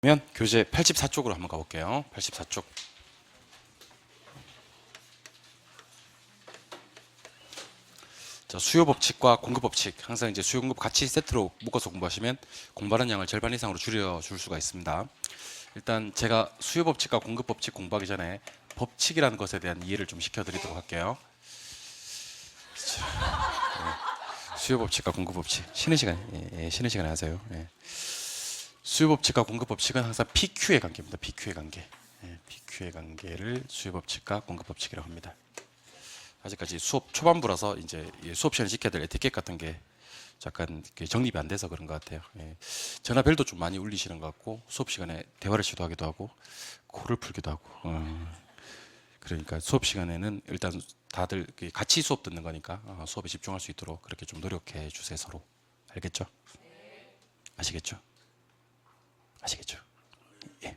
그러면 교재 84쪽으로 한번 가볼게요. 84쪽. 자, 수요 법칙과 공급 법칙. 항상 이제 수요 공급 같이 세트로 묶어서 공부하시면 공부하는 양을 절반 이상으로 줄여줄 수가 있습니다. 일단 제가 수요 법칙과 공급 법칙 공부하기 전에 법칙이라는 것에 대한 이해를 좀 시켜드리도록 할게요. 수요 법칙과 공급 법칙. 쉬는 시간에, 쉬는 시간에 하세요. 수요 법칙과 공급 법칙은 항상 PQ의 관계입니다. PQ의 관계. PQ의 관계를 수요 법칙과 공급 법칙이라고 합니다. 아직까지 수업 초반부라서 이제 수업 시간에 지켜야 될 에티켓 같은 게 약간 정립이 안 돼서 그런 것 같아요. 전화벨도 좀 많이 울리시는 것 같고 수업 시간에 대화를 시도하기도 하고 코를 풀기도 하고 그러니까 수업 시간에는 일단 다들 같이 수업 듣는 거니까 수업에 집중할 수 있도록 그렇게 좀 노력해 주세요. 서로. 알겠죠? 아시겠죠? 아시겠죠? 예.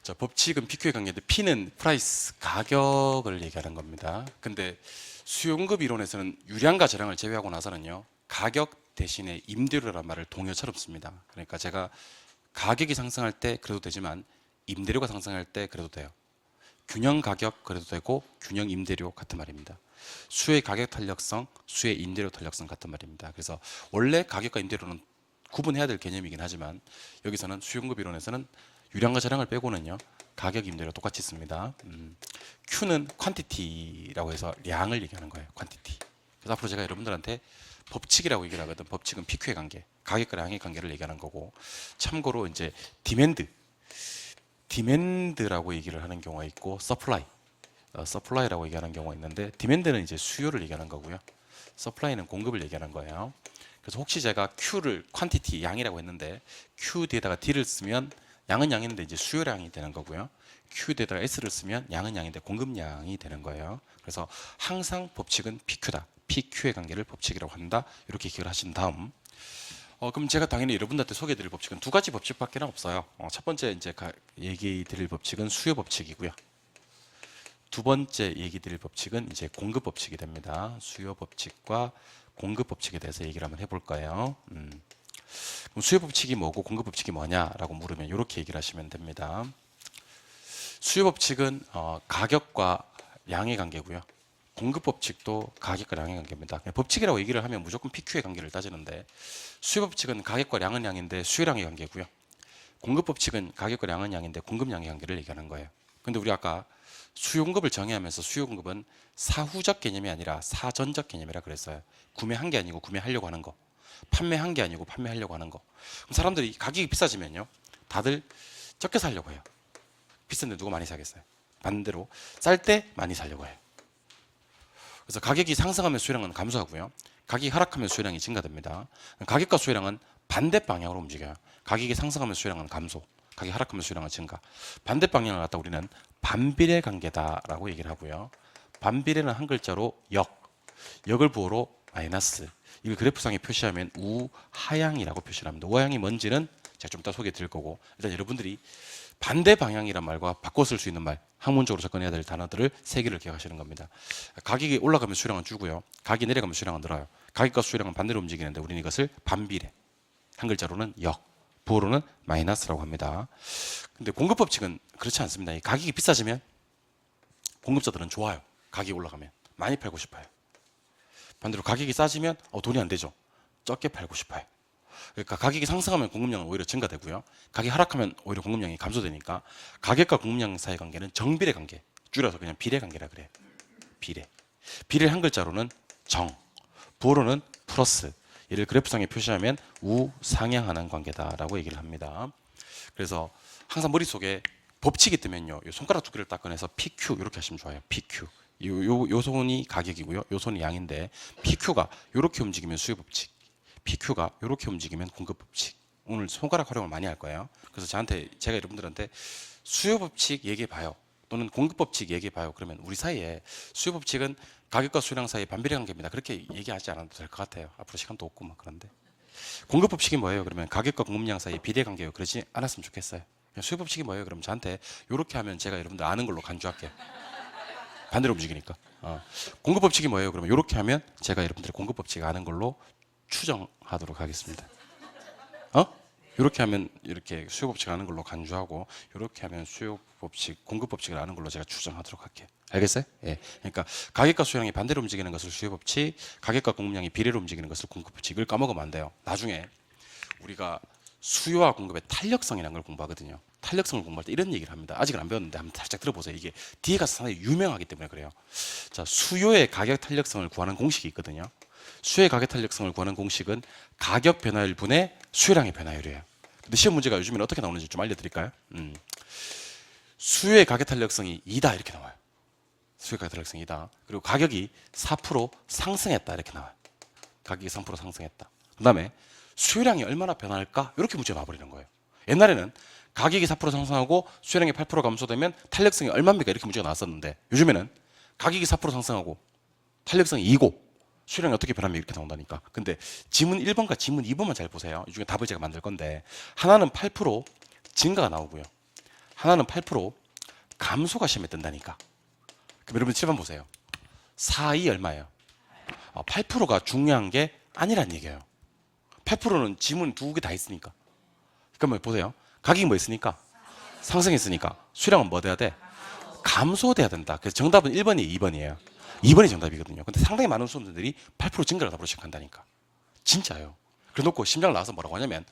자, 법칙은 PQ의 관계인데 P는 프라이스, 가격을 얘기하는 겁니다. 근데 수요공급 이론에서는 유량과 저량을 제외하고 나서는요, 가격 대신에 임대료라는 말을 동요처럼 씁니다. 그러니까 제가 가격이 상승할 때 그래도 되지만 임대료가 상승할 때 그래도 돼요. 균형 가격 그래도 되고 균형 임대료 같은 말입니다. 수요의 가격 탄력성, 수요의 임대료 탄력성 같은 말입니다. 그래서 원래 가격과 임대료는 구분해야 될 개념이긴 하지만 여기서는 수요공급 이론에서는 유량과 저량을 빼고는요, 가격 임대료 똑같이 씁니다. Q는 퀀티티라고 해서 양을 얘기하는 거예요. 퀀티티. 그래서 앞으로 제가 여러분들한테 법칙이라고 얘기를 하거든. 법칙은 PQ의 관계, 가격과 양의 관계를 얘기하는 거고, 참고로 이제 디맨드라고 얘기를 하는 경우가 있고, 서플라이라고 얘기하는 경우가 있는데, 디맨드는 이제 수요를 얘기하는 거고요, 서플라이는 공급을 얘기하는 거예요. 그래서 혹시 제가 Q를 퀀티티 양이라고 했는데 Q 뒤에다가 D를 쓰면 양은 양인데 이제 수요량이 되는 거고요. Q 뒤에다가 S를 쓰면 양은 양인데 공급량이 되는 거예요. 그래서 항상 법칙은 PQ다. PQ의 관계를 법칙이라고 한다. 이렇게 기억을 하신 다음, 그럼 제가 당연히 여러분들한테 소개해드릴 법칙은 두 가지 법칙밖에 없어요. 첫 번째 이제 얘기드릴 법칙은 수요 법칙이고요. 두 번째 얘기드릴 법칙은 이제 공급 법칙이 됩니다. 수요 법칙과 공급 법칙에 대해서 얘기를 한번 해볼 거예요. 그럼 수요 법칙이 뭐고 공급 법칙이 뭐냐라고 물으면 이렇게 얘기를 하시면 됩니다. 수요 법칙은 가격과 양의 관계고요. 공급 법칙도 가격과 양의 관계입니다. 법칙이라고 얘기를 하면 무조건 PQ의 관계를 따지는데, 수요 법칙은 가격과 양은 양인데 수요량의 관계고요. 공급 법칙은 가격과 양은 양인데 공급량의 관계를 얘기하는 거예요. 근데 우리 아까 수요 공급을 정의하면서 수요 공급은 사후적 개념이 아니라 사전적 개념이라 그랬어요. 구매한 게 아니고 구매하려고 하는 거, 판매한 게 아니고 판매하려고 하는 거. 그럼 사람들이 가격이 비싸지면요, 다들 적게 사려고 해요. 비싼데 누가 많이 사겠어요? 반대로 쌀 때 많이 사려고 해요. 그래서 가격이 상승하면 수요량은 감소하고요, 가격이 하락하면 수요량이 증가됩니다. 가격과 수요량은 반대 방향으로 움직여요. 가격이 상승하면 수요량은 감소, 가격이 하락하면 수요량은 증가. 반대 방향을 갖다 우리는 반비례 관계다라고 얘기를 하고요. 반비례는 한 글자로 역을 부호로 마이너스. 이걸 그래프상에 표시하면 우하향이라고 표시를 합니다. 우하향이 뭔지는 제가 좀 이따 소개해 드릴 거고, 일단 여러분들이 반대 방향이란 말과 바꿔 쓸 수 있는 말, 학문적으로 접근해야 될 단어들을 세 개를 기억하시는 겁니다. 가격이 올라가면 수요량은 줄고요, 가격이 내려가면 수요량은 늘어요. 가격과 수요량은 반대로 움직이는데 우리는 이것을 반비례, 한 글자로는 역, 부호로는 마이너스라고 합니다. 근데 공급 법칙은 그렇지 않습니다. 가격이 비싸지면 공급자들은 좋아요. 가격이 올라가면 많이 팔고 싶어요. 반대로 가격이 싸지면 돈이 안 되죠. 적게 팔고 싶어요. 그러니까 가격이 상승하면 공급량은 오히려 증가되고요, 가격이 하락하면 오히려 공급량이 감소되니까 가격과 공급량 사이 관계는 정비례 관계, 줄여서 그냥 비례 관계라 그래요. 비례 한 글자로는 정, 부호로는 플러스. 이를 그래프상에 표시하면 우상향하는 관계다라고 얘기를 합니다. 그래서 항상 머릿속에 법칙이 뜨면요, 손가락 두 개를 딱 꺼내서 PQ 이렇게 하시면 좋아요. PQ. 요 손이 가격이고요, 요 손이 양인데, PQ가 이렇게 움직이면 수요 법칙, PQ가 이렇게 움직이면 공급 법칙. 오늘 손가락 활용을 많이 할 거예요. 그래서 제가 여러분들한테 수요 법칙 얘기해 봐요, 또는 공급 법칙 얘기해 봐요, 그러면 우리 사이에 수요 법칙은 가격과 수요량 사이의 반비례 관계입니다, 그렇게 얘기하지 않아도 될 것 같아요. 앞으로 시간도 없고 막 그런데. 공급 법칙이 뭐예요? 그러면 가격과 공급량 사이의 비례 관계예요. 그러지 않았으면 좋겠어요. 수요 법칙이 뭐예요? 그럼 저한테 이렇게 하면 제가 여러분들 아는 걸로 간주할게요. 반대로 움직이니까. 공급 법칙이 뭐예요? 그러면 이렇게 하면 제가 여러분들의 공급 법칙 아는 걸로 추정하도록 하겠습니다. 이렇게 하면 이렇게 수요 법칙을 아는 걸로 간주하고 이렇게 하면 수요 법칙, 공급 법칙을 아는 걸로 제가 추정하도록 할게요. 알겠어요? 예. 그러니까 가격과 수요량이 반대로 움직이는 것을 수요 법칙, 가격과 공급량이 비례로 움직이는 것을 공급 법칙을 까먹으면 안 돼요. 나중에 우리가 수요와 공급의 탄력성이라는 걸 공부하거든요. 탄력성을 공부할 때 이런 얘기를 합니다. 아직은 안 배웠는데 한번 살짝 들어보세요. 이게 뒤에 가서 상당히 유명하기 때문에 그래요. 자, 수요의 가격 탄력성을 구하는 공식이 있거든요. 수요의 가격 탄력성을 구하는 공식은 가격 변화율 분의 수요량의 변화율이에요. 근데 시험 문제가 요즘에는 어떻게 나오는지 좀 알려드릴까요? 수요의 가격 탄력성이 2다 이렇게 나와요. 수요 가격 탄력성이 2다. 그리고 가격이 4% 상승했다 이렇게 나와요. 가격이 3% 상승했다. 그 다음에 수요량이 얼마나 변할까? 이렇게 문제가 나와버리는 거예요. 옛날에는 가격이 4% 상승하고 수요량이 8% 감소되면 탄력성이 얼마입니까? 이렇게 문제가 나왔었는데 요즘에는 가격이 4% 상승하고 탄력성이 2고 수요량이 어떻게 변하면 이렇게 나온다니까. 근데 지문 1번과 지문 2번만 잘 보세요. 이 중에 답을 제가 만들 건데 하나는 8% 증가가 나오고요. 하나는 8% 감소가 시험에 뜬다니까. 그럼 여러분 7번 보세요. 4, 2 얼마예요? 8%가 중요한 게 아니란 얘기예요. 8%는 지문 두 개 다 있으니까. 그러면 보세요. 가격이 뭐 있으니까? 상승했으니까. 수량은 뭐 돼야 돼? 감소돼야 된다. 그래서 정답은 1번이 2번이에요. 2번이 정답이거든요. 근데 상당히 많은 수험생들이 8% 증가를 답으로 시작한다니까. 진짜요. 그래 놓고 심장을 나와서 뭐라고 하냐면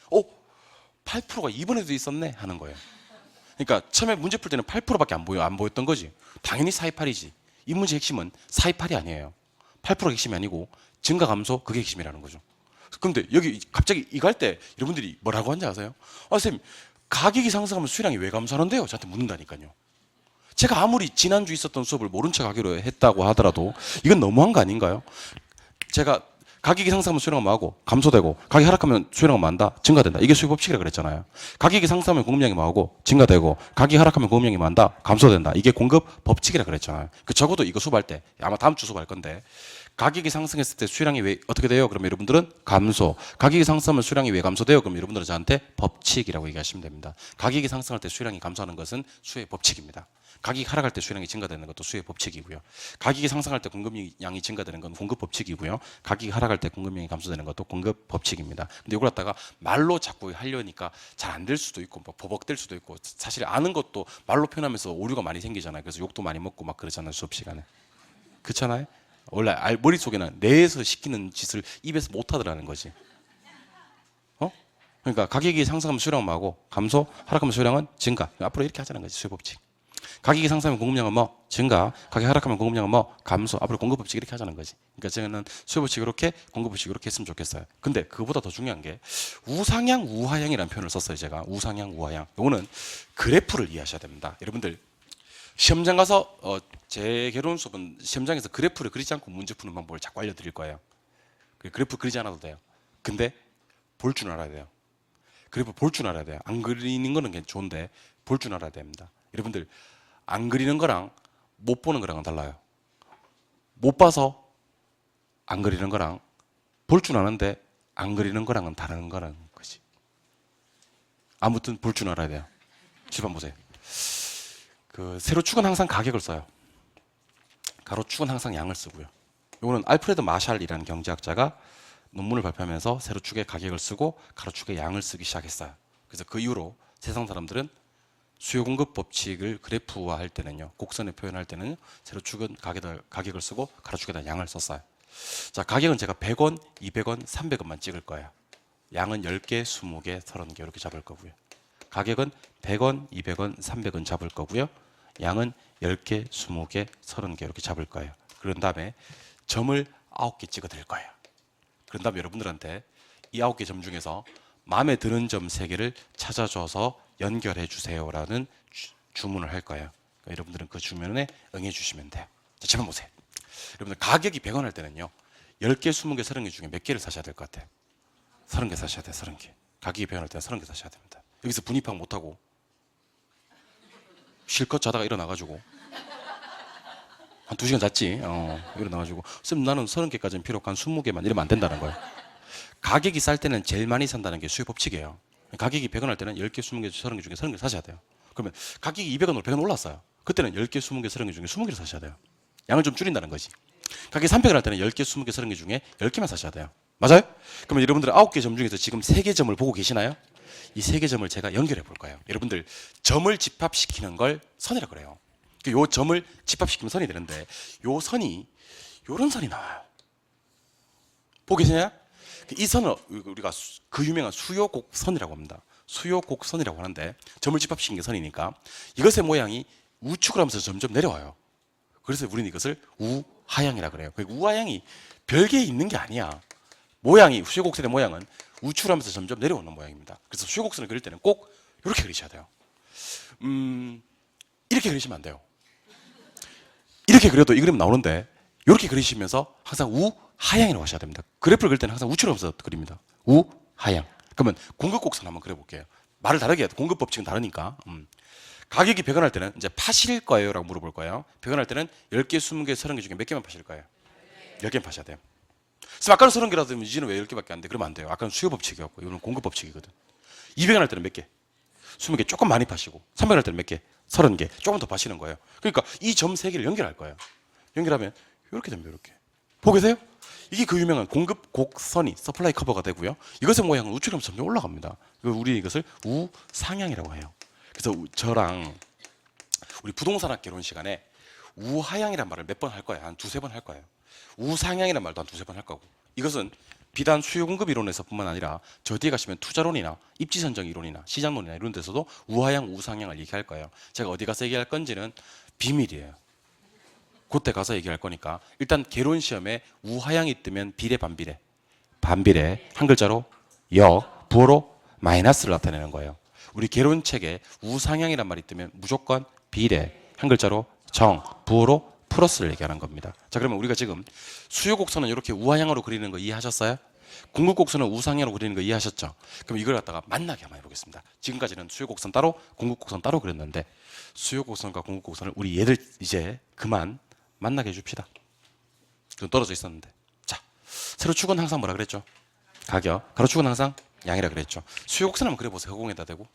8%가 2번에도 있었네 하는 거예요. 그러니까 처음에 문제 풀 때는 8%밖에 안 보였던 거지. 당연히 428이지. 이 문제 핵심은 428이 아니에요. 8%가 핵심이 아니고 증가 감소 그게 핵심이라는 거죠. 그런데 여기 갑자기 이거 할 때 여러분들이 뭐라고 하는지 아세요? 선생님 가격이 상승하면 수량이 왜 감소하는데요? 저한테 묻는다니까요. 제가 아무리 지난주 있었던 수업을 모른 척 하기로 했다고 하더라도 이건 너무한 거 아닌가요? 제가 가격이 상승하면 수량은 뭐하고 감소되고 가격이 하락하면 수량은 뭐한다? 증가된다. 이게 수요 법칙이라고 그랬잖아요. 가격이 상승하면 공급량이 뭐하고 증가되고 가격이 하락하면 공급량이 뭐한다? 감소된다. 이게 공급 법칙이라고 그랬잖아요. 적어도 이거 수업할 때 아마 다음 주 수업할 건데 가격이 상승했을 때 수량이 왜 어떻게 돼요? 그러면 여러분들은 감소. 가격이 상승하면 수량이 왜 감소돼요? 그럼 여러분들은 저한테 법칙이라고 얘기하시면 됩니다. 가격이 상승할 때 수량이 감소하는 것은 수요의 법칙입니다. 가격이 하락할 때 수량이 증가되는 것도 수요의 법칙이고요. 가격이 상승할 때 공급량이 증가되는 건 공급 법칙이고요. 가격이 하락할 때 공급량이 감소되는 것도 공급 법칙입니다. 근데 이걸 갖다가 말로 자꾸 하려니까 잘 안 될 수도 있고 뭐 버벅될 수도 있고 사실 아는 것도 말로 표현하면서 오류가 많이 생기잖아요. 그래서 욕도 많이 먹고 막 그러잖아요. 수업 시간에. 그렇잖아요. 원래 머릿속에는 뇌에서 시키는 짓을 입에서 못 하더라는 거지. 그러니까 가격이 상승하면 수량은 뭐하고 감소, 하락하면 수량은 증가. 앞으로 이렇게 하자는 거지. 수요 법칙. 가격이 상승하면 공급량은 뭐 증가, 가격이 하락하면 공급량은 뭐 감소. 앞으로 공급 법칙 이렇게 하자는 거지. 그러니까 저는 수요 법칙 이렇게, 공급 법칙 이렇게 했으면 좋겠어요. 근데 그보다 더 중요한 게 우상향, 우하향이라는 표현을 썼어요. 제가 우상향, 우하향. 이거는 그래프를 이해하셔야 됩니다. 여러분들 시험장 가서 제 결혼 수업은 시험장에서 그래프를 그리지 않고 문제 푸는 방법을 자꾸 알려드릴 거예요. 그래프 그리지 않아도 돼요. 근데 볼 줄 알아야 돼요. 그래프 볼 줄 알아야 돼요. 안 그리는 거는 좋은데 볼 줄 알아야 됩니다. 여러분들 안 그리는 거랑 못 보는 거랑은 달라요. 못 봐서 안 그리는 거랑 볼 줄 아는데 안 그리는 거랑은 다른 거라는 거지. 아무튼 볼 줄 알아야 돼요. 집안 보세요. 세로축은 항상 가격을 써요. 가로축은 항상 양을 쓰고요. 이거는 알프레드 마샬이라는 경제학자가 논문을 발표하면서 세로축의 가격을 쓰고 가로축의 양을 쓰기 시작했어요. 그래서 그 이후로 세상 사람들은 수요 공급 법칙을 그래프화할 때는요, 곡선에 표현할 때는 세로축은 가격을 쓰고 가로축에다 양을 썼어요. 자, 가격은 제가 100원, 200원, 300원만 찍을 거예요. 양은 10개, 20개, 30개 이렇게 잡을 거고요. 가격은 100원, 200원, 300원 잡을 거고요. 양은 10개, 20개, 30개 이렇게 잡을 거예요. 그런 다음에 점을 9개 찍어 드릴 거예요. 그런 다음에 여러분들한테 이 9개 점 중에서 마음에 드는 점 3개를 찾아줘서 연결해 주세요라는 주문을 할 거예요. 그러니까 여러분들은 그 주문에 응해 주시면 돼요. 자, 제발 보세요. 여러분들 가격이 100원 할 때는요, 10개, 20개, 30개 중에 몇 개를 사셔야 될 것 같아요? 30개 사셔야 돼요. 30개. 가격이 100원 할 때는 30개 사셔야 됩니다. 여기서 분입학 못하고 실컷 자다가 일어나가지고 한 2시간 잤지. 일어나가지고 쌤 나는 30개까지는 필요 없고 한 20개만 이러면 안 된다는 거예요. 가격이 쌀 때는 제일 많이 산다는 게 수요 법칙이에요. 가격이 100원 할 때는 10개, 20개, 30개 중에 30개 사셔야 돼요. 그러면 가격이 200원으로 100원 올랐어요. 그때는 10개, 20개, 30개 중에 20개를 사셔야 돼요. 양을 좀 줄인다는 거지. 가격이 300원 할 때는 10개, 20개, 30개 중에 10개만 사셔야 돼요. 맞아요? 그러면 여러분들 9개 점 중에서 지금 3개 점을 보고 계시나요? 이 세 개 점을 제가 연결해 볼 거예요. 여러분들 점을 집합시키는 걸 선이라고 그래요. 요 점을 집합시키면 선이 되는데 요 선이 요런 선이 나와요. 보고 계시냐? 이 선을 우리가 그 유명한 수요곡선이라고 합니다. 수요곡선이라고 하는데 점을 집합시킨 게 선이니까 이것의 모양이 우측으로 하면서 점점 내려와요. 그래서 우리는 이것을 우하향이라고 그래요. 우하향이 별개에 있는 게 아니야. 모양이 수요곡선의 모양은 우측으로 하면서 점점 내려오는 모양입니다. 그래서 수요곡선을 그릴 때는 꼭 이렇게 그리셔야 돼요. 이렇게 그리시면 안 돼요. 이렇게 그려도 이 그림 나오는데 이렇게 그리시면서 항상 우하향이라고 하셔야 됩니다. 그래프를 그릴 때는 항상 우측으로 하면서 그립니다. 우하향. 그러면 공급곡선 한번 그려볼게요. 말을 다르게 해도 공급 법칙은 다르니까. 가격이 변할 때는 이제 파실 거예요? 라고 물어볼 거예요. 변할 때는 10개, 20개, 30개 중에 몇 개만 파실 거예요? 10개만 파셔야 돼요. 그래서 아까는 30개라도 이제는 왜 10개밖에 안 돼? 그러면 안 돼요. 아까는 수요 법칙이었고 이거는 공급 법칙이거든. 200원 할 때는 몇 개? 20개 조금 많이 파시고 300원 할 때는 몇 개? 30개 조금 더 파시는 거예요. 그러니까 이 점 3개를 연결할 거예요. 연결하면 이렇게 됩니다. 이렇게. 보고 계세요? 이게 그 유명한 공급 곡선이 서플라이 커버가 되고요. 이것의 모양은 우측으로 하면서 점점 올라갑니다. 우리 이것을 우상향이라고 해요. 그래서 저랑 우리 부동산학 개론 시간에 우하향이란 말을 몇 번 할 거예요. 한 두세 번 할 거예요. 우상향이란 말도 한 두세 번 할 거고. 이것은 비단 수요 공급 이론에서뿐만 아니라 저 뒤에 가시면 투자론이나 입지 선정 이론이나 시장론이나 이런 데서도 우하향, 우상향을 얘기할 거예요. 제가 어디 가서 얘기할 건지는 비밀이에요. 그때 가서 얘기할 거니까 일단 개론 시험에 우하향이 뜨면 비례 반비례. 반비례 한 글자로 역, 부호로 마이너스를 나타내는 거예요. 우리 개론책에 우상향이란 말이 뜨면 무조건 비례 한 글자로 정, 부호로 플러스를 얘기하는 겁니다. 자, 그러면 우리가 지금 수요곡선은 이렇게 우하향으로 그리는 거 이해하셨어요? 궁극곡선은 우상향으로 그리는 거 이해하셨죠? 그럼 이걸 갖다가 만나게 한번 해보겠습니다. 지금까지는 수요곡선 따로, 궁극곡선 따로 그렸는데 수요곡선과 궁극곡선을 우리 얘들 이제 그만 만나게 해줍시다. 좀 떨어져 있었는데. 자, 세로축은 항상 뭐라 그랬죠? 가격. 가로축은 항상 양이라 그랬죠. 수요곡선 한번 그려보세요. 허공에다 대고.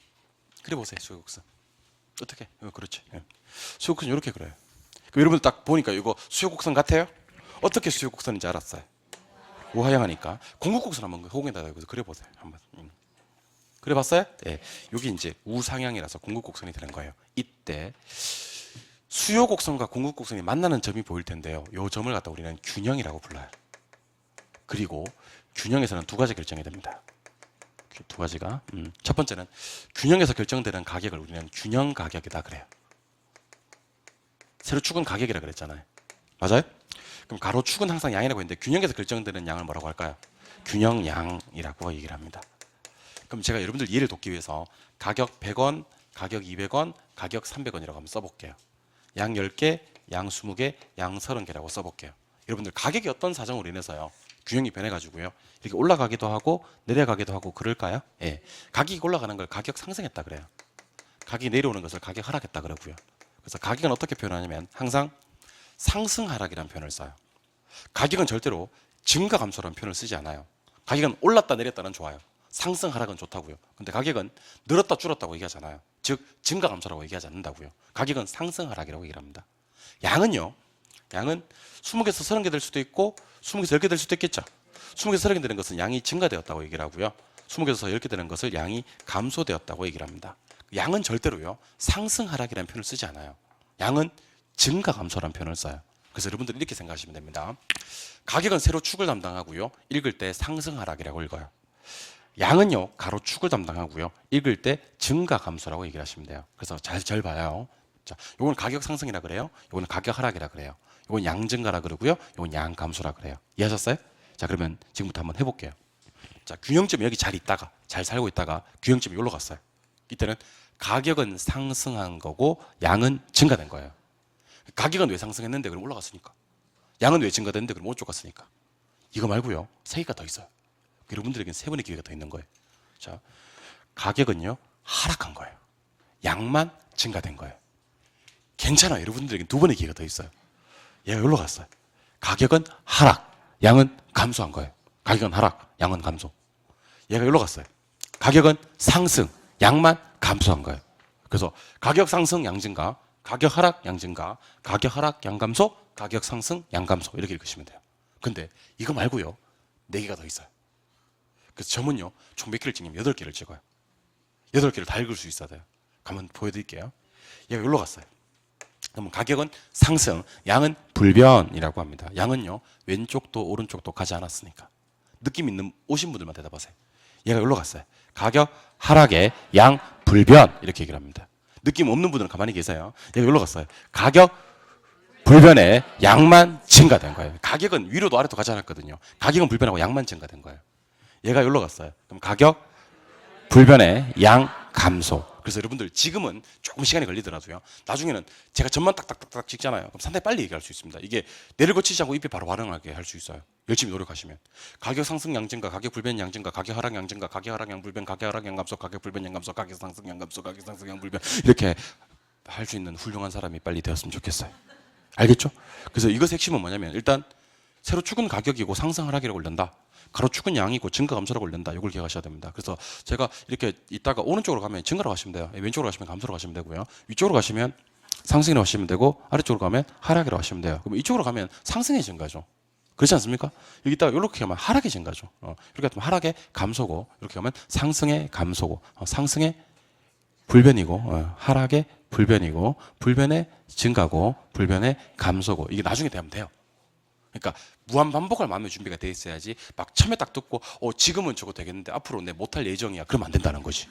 그려보세요. 수요곡선. 어떻게? 그렇지. 수요곡선 이렇게 그려요. 그럼 여러분 딱 보니까 이거 수요곡선 같아요? 어떻게 수요곡선인지 알았어요? 우하향하니까. 공급곡선 한번 허공에다 대고 그려보세요. 한번. 그려봤어요? 네. 여기 이제 우상향이라서 공급곡선이 되는 거예요. 이때 수요곡선과 공급곡선이 만나는 점이 보일 텐데요. 이 점을 갖다 우리는 균형이라고 불러요. 그리고 균형에서는 두 가지 결정이 됩니다. 두 가지가. 첫 번째는 균형에서 결정되는 가격을 우리는 균형 가격이다 그래요. 세로축은 가격이라 그랬잖아요. 맞아요? 그럼 가로축은 항상 양이라고 했는데 균형에서 결정되는 양을 뭐라고 할까요? 균형양이라고 얘기를 합니다. 그럼 제가 여러분들 이해를 돕기 위해서 가격 100원, 가격 200원, 가격 300원이라고 한번 써볼게요. 양 10개, 양 20개, 양 30개라고 써볼게요. 여러분들 가격이 어떤 사정으로 인해서요 균형이 변해가지고요 이렇게 올라가기도 하고 내려가기도 하고 그럴까요? 예. 가격이 올라가는 걸 가격 상승했다 그래요. 가격이 내려오는 것을 가격 하락했다 그러고요. 그래서 가격은 어떻게 표현하냐면 항상 상승 하락이라는 표현을 써요. 가격은 절대로 증가 감소라는 표현을 쓰지 않아요. 가격은 올랐다 내렸다는 좋아요. 상승 하락은 좋다고요. 근데 가격은 늘었다 줄었다고 얘기하잖아요. 즉 증가 감소라고 얘기하지 않는다고요. 가격은 상승 하락이라고 얘기를 합니다. 양은요. 양은 20개에서 30개 될 수도 있고 20개에서 10개 될 수도 있겠죠. 20개에서 30개 되는 것은 양이 증가되었다고 얘기를 하고요. 20개에서 10개 되는 것을 양이 감소되었다고 얘기를 합니다. 양은 절대로요. 상승 하락이라는 표현을 쓰지 않아요. 양은 증가 감소라는 표현을 써요. 그래서 여러분들 이렇게 생각하시면 됩니다. 가격은 세로축을 담당하고요. 읽을 때 상승 하락이라고 읽어요. 양은요. 가로축을 담당하고요. 읽을 때 증가 감소라고 얘기를 하시면 돼요. 그래서 잘 봐요. 자, 요건 가격 상승이라 그래요. 요거는 가격 하락이라 그래요. 요건 양 증가라 그러고요. 요건 양 감소라 그래요. 이해하셨어요? 자, 그러면 지금부터 한번 해볼게요. 자, 균형점이 여기 잘 있다가 잘 살고 있다가 균형점이 여기로 갔어요. 이때는 가격은 상승한 거고 양은 증가된 거예요. 가격은 왜 상승했는데 그럼 올라갔으니까. 양은 왜 증가됐는데 그럼 오른쪽 갔으니까. 이거 말고요. 세 개가 더 있어요. 여러분들에게는 세 번의 기회가 더 있는 거예요. 자, 가격은요 하락한 거예요. 양만 증가된 거예요. 괜찮아요. 여러분들에게는 두 번의 기회가 더 있어요. 얘가 여기로 갔어요. 가격은 하락, 양은 감소한 거예요. 가격은 하락, 양은 감소. 얘가 여기로 갔어요. 가격은 상승, 양만 감소한 거예요. 그래서 가격 상승, 양 증가, 가격 하락, 양 증가, 가격 하락, 양 감소, 가격 상승, 양 감소 이렇게 읽으시면 돼요. 근데 이거 말고요. 네 개가 더 있어요. 그래서 점은요. 총 몇 개를 찍냐면 8개를 찍어요. 8개를 다 읽을 수 있어야 돼요. 한번 보여드릴게요. 얘가 여기로 갔어요. 그럼 가격은 상승, 양은 불변이라고 합니다. 양은요, 왼쪽도 오른쪽도 가지 않았으니까. 느낌 있는 오신 분들만 대답하세요. 얘가 여기로 갔어요. 가격 하락에 양 불변 이렇게 얘기를 합니다. 느낌 없는 분들은 가만히 계세요. 얘가 여기로 갔어요. 가격 불변에 양만 증가된 거예요. 가격은 위로도 아래도 가지 않았거든요. 가격은 불변하고 양만 증가된 거예요. 얘가 여기로 갔어요. 그럼 가격 불변에 양 감소. 그래서 여러분들 지금은 조금 시간이 걸리더라도요. 나중에는 제가 점만 딱딱딱딱 찍잖아요. 그럼 상당히 빨리 얘기할 수 있습니다. 이게 뇌를 거치지 않고 입에 바로 반응하게 할 수 있어요. 열심히 노력하시면. 가격 상승 양 증가, 가격 불변 양 증가, 가격 하락 양 증가, 가격 하락 양 불변, 가격 하락 양 감소, 가격 불변 양 감소, 가격 상승 양 감소, 가격 상승 양 불변 이렇게 할 수 있는 훌륭한 사람이 빨리 되었으면 좋겠어요. 알겠죠? 그래서 이것의 핵심은 뭐냐면 일단 세로 축은 가격이고 상승 하락이라고 올린다. 가로 축은 양이고 증가 감소라고 올린다. 이걸 기억하셔야 됩니다. 그래서 제가 이렇게 있다가 오른쪽으로 가면 증가로 가시면 돼요. 왼쪽으로 가시면 감소로 가시면 되고요. 위쪽으로 가시면 상승이라고 하시면 되고 아래쪽으로 가면 하락이라고 하시면 돼요. 그럼 이쪽으로 가면 상승의 증가죠. 그렇지 않습니까? 여기 있다가 이렇게 가면 하락의 증가죠. 이렇게 하면 하락의 감소고 이렇게 가면 상승의 감소고 상승의 불변이고 하락의 불변이고 불변의 증가고 불변의 감소고 이게 나중에 되면 돼요. 그러니까 무한 반복할 마음의 준비가 돼 있어야지 막 처음에 딱 듣고 지금은 저거 되겠는데 앞으로 내 못할 예정이야. 그러면 안 된다는 거지.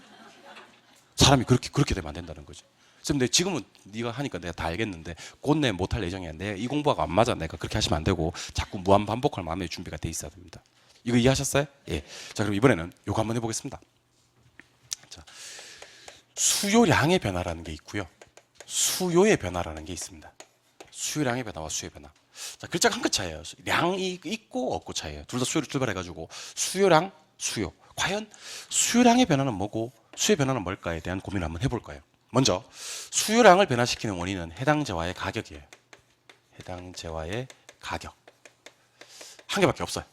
사람이 그렇게 되면 안 된다는 거지. 근데 지금은 네가 하니까 내가 다 알겠는데 곧 내 못할 예정이야. 내 이 공부하고 안 맞아. 내가 그렇게 하시면 안 되고 자꾸 무한 반복할 마음의 준비가 돼 있어야 됩니다. 이거 이해하셨어요? 예. 자, 그럼 이번에는 요거 한번 해보겠습니다. 자, 수요량의 변화라는 게 있고요. 수요의 변화라는 게 있습니다. 수요량의 변화와 수요의 변화. 자, 글자가 한 끗 차이예요. 량이 있고 없고 차이예요. 둘 다 수요를 출발해가지고 수요량, 수요. 과연 수요량의 변화는 뭐고 수요의 변화는 뭘까에 대한 고민을 한번 해볼 거예요. 먼저 수요량을 변화시키는 원인은 해당 재화의 가격이에요. 해당 재화의 가격. 한 개밖에 없어요.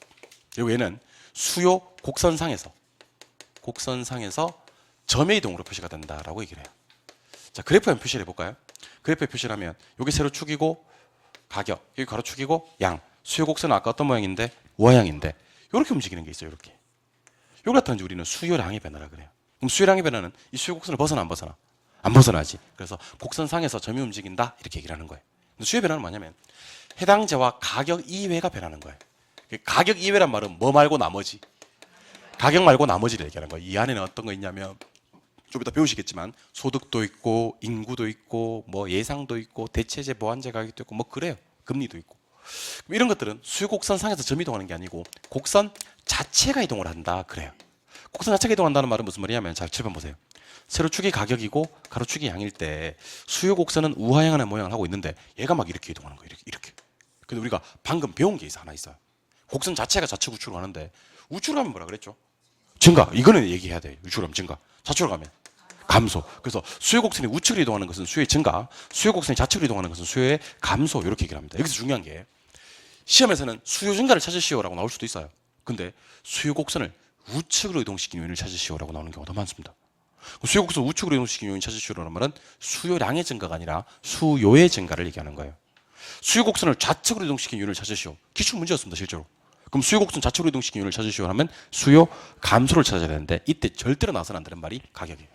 여기에는 수요 곡선상에서 점의 이동으로 표시가 된다라고 얘기를 해요. 자, 그래프에 표시를 해볼까요? 그래프에 표시를 하면 여기 세로축이고 가격, 여기 가로축이고 양. 수요 곡선은 아까 어떤 모양인데 우하향인데 이렇게 움직이는 게 있어요. 이렇게. 이걸 갖다가 우리는 수요량의 변화라 그래요. 그럼 수요량의 변화는 이 수요 곡선을 벗어나 안 벗어나? 안 벗어나지. 그래서 곡선상에서 점이 움직인다 이렇게 얘기를 하는 거예요. 수요의 변화는 뭐냐면 해당 재화 가격 이외가 변하는 거예요. 가격 이외란 말은 뭐 말고 나머지? 가격 말고 나머지를 얘기하는 거예요. 이 안에는 어떤 거 있냐면 좀 이따 배우시겠지만 소득도 있고 인구도 있고 뭐 예상도 있고 대체재 보완재 가격도 있고 뭐 그래요. 금리도 있고 이런 것들은 수요 곡선상에서 점 이동하는 게 아니고 곡선 자체가 이동을 한다 그래요. 곡선 자체가 이동한다는 말은 무슨 말이냐면 자 7번 보세요. 세로축이 가격이고 가로축이 양일 때 수요 곡선은 우하향하는 모양을 하고 있는데 얘가 막 이렇게 이동하는 거예요. 이렇게. 근데 우리가 방금 배운 게 하나 있어요. 곡선 자체가 좌측 우측으로 가는데 우측으로 가면 뭐라 그랬죠? 증가. 이거는 얘기해야 돼요. 우측으로 가면 증가. 좌측으로 가면 감소. 그래서 수요 곡선이 우측으로 이동하는 것은 수요의 증가, 수요 곡선이 좌측으로 이동하는 것은 수요의 감소 이렇게 얘기를 합니다. 여기서 중요한 게 시험에서는 수요 증가를 찾으시오라고 나올 수도 있어요. 근데 수요 곡선을 우측으로 이동시키는 요인을 찾으시오라고 나오는 경우가 더 많습니다. 수요 곡선 우측으로 이동시키는 요인 찾으시오라는 말은 수요량의 증가가 아니라 수요의 증가를 얘기하는 거예요. 수요 곡선을 좌측으로 이동시키는 요인을 찾으시오. 기출 문제였습니다, 실제로. 그럼 수요 곡선 좌측으로 이동시키는 요인을 찾으시오 하면 수요 감소를 찾아야 되는데 이때 절대로 나서는 안 되는 말이 가격이에요.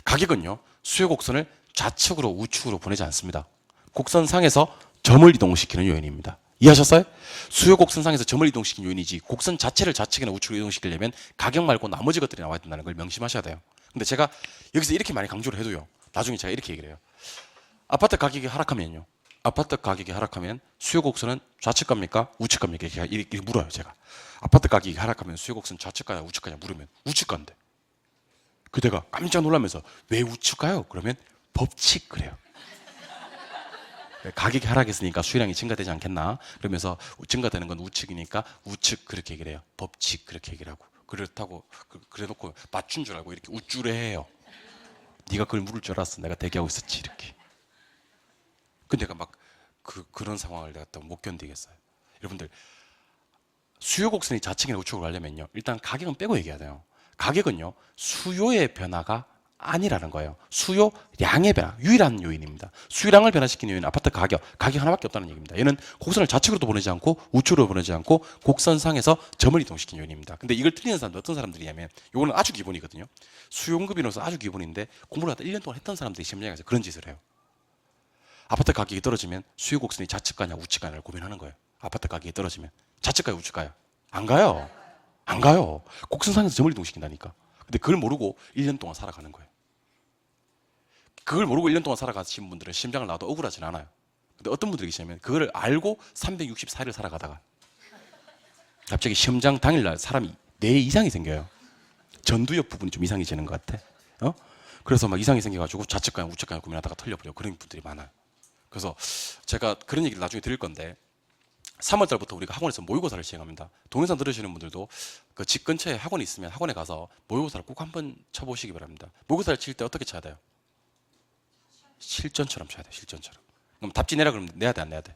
가격은요, 수요 곡선을 좌측으로 우측으로 보내지 않습니다. 곡선상에서 점을 이동시키는 요인입니다. 이해하셨어요? 수요 곡선상에서 점을 이동시키는 요인이지 곡선 자체를 좌측이나 우측으로 이동시키려면 가격 말고 나머지 것들이 나와야 된다는 걸 명심하셔야 돼요. 근데 제가 여기서 이렇게 많이 강조를 해도요, 나중에 제가 이렇게 얘기를 해요. 아파트 가격이 하락하면요, 아파트 가격이 하락하면 수요 곡선은 좌측 갑니까? 우측 갑니까? 이렇게 물어요, 제가. 아파트 가격이 하락하면 수요 곡선 좌측 가냐 우측 가냐 물으면 우측 간대. 그대가 깜짝 놀라면서 왜 우측 가요? 그러면 법칙 그래요. 가격이 하락했으니까 수요량이 증가되지 않겠나? 그러면서 증가되는 건 우측이니까 우측 그렇게 얘기를 해요. 법칙 그렇게 얘기를 하고. 그렇다고 그래놓고 맞춘 줄 알고 이렇게 우쭐해해요. 네가 그걸 물을 줄 알았어. 내가 대기하고 있었지 이렇게. 근데 내가 막 그런 상황을 내가 또 못 견디겠어요. 여러분들 수요 곡선이 좌측이나 우측으로 가려면요, 일단 가격은 빼고 얘기해야 돼요. 가격은요, 수요의 변화가 아니라는 거예요. 수요량의 변화, 유일한 요인입니다. 수요량을 변화시키는 요인은 아파트 가격 하나밖에 없다는 얘기입니다. 얘는 곡선을 좌측으로도 보내지 않고 우측으로 보내지 않고 곡선상에서 점을 이동시키는 요인입니다. 근데 이걸 틀리는 사람들 어떤 사람들이냐면, 이거는 아주 기본이거든요. 수요응급이로서 아주 기본인데 공부를 갖다 1년 동안 했던 사람들이 시험장에 가서 그런 짓을 해요. 아파트 가격이 떨어지면 수요 곡선이 좌측 가냐 우측 가냐를 고민하는 거예요. 아파트 가격이 떨어지면 좌측 가요 우측 가요? 안 가요. 안 가요. 곡선상에서 점을 이동시킨다니까. 근데 그걸 모르고 1년 동안 살아가는 거예요. 그걸 모르고 1년 동안 살아가신 분들은 시험장을 나와도 억울하진 않아요. 근데 어떤 분들이 계시냐면 그걸 알고 364일을 살아가다가 갑자기 시험장 당일날 사람이 4 이상이 생겨요. 전두엽 부분이 좀 이상해지는 것 같아. 그래서 막 이상이 생겨가지고 좌측 가냐 우측 가냐 고민하다가 털려버려. 그런 분들이 많아요. 그래서 제가 그런 얘기를 나중에 드릴 건데, 3월 달부터 우리가 학원에서 모의고사를 시행합니다. 동영상 들으시는 분들도 그 집 근처에 학원이 있으면 학원에 가서 모의고사를 꼭 한번 쳐보시기 바랍니다. 모의고사를 칠 때 어떻게 쳐야 돼요? 실전처럼 쳐야 돼요. 실전처럼. 그럼 답지 내라 그러면 내야 돼 안 내야 돼?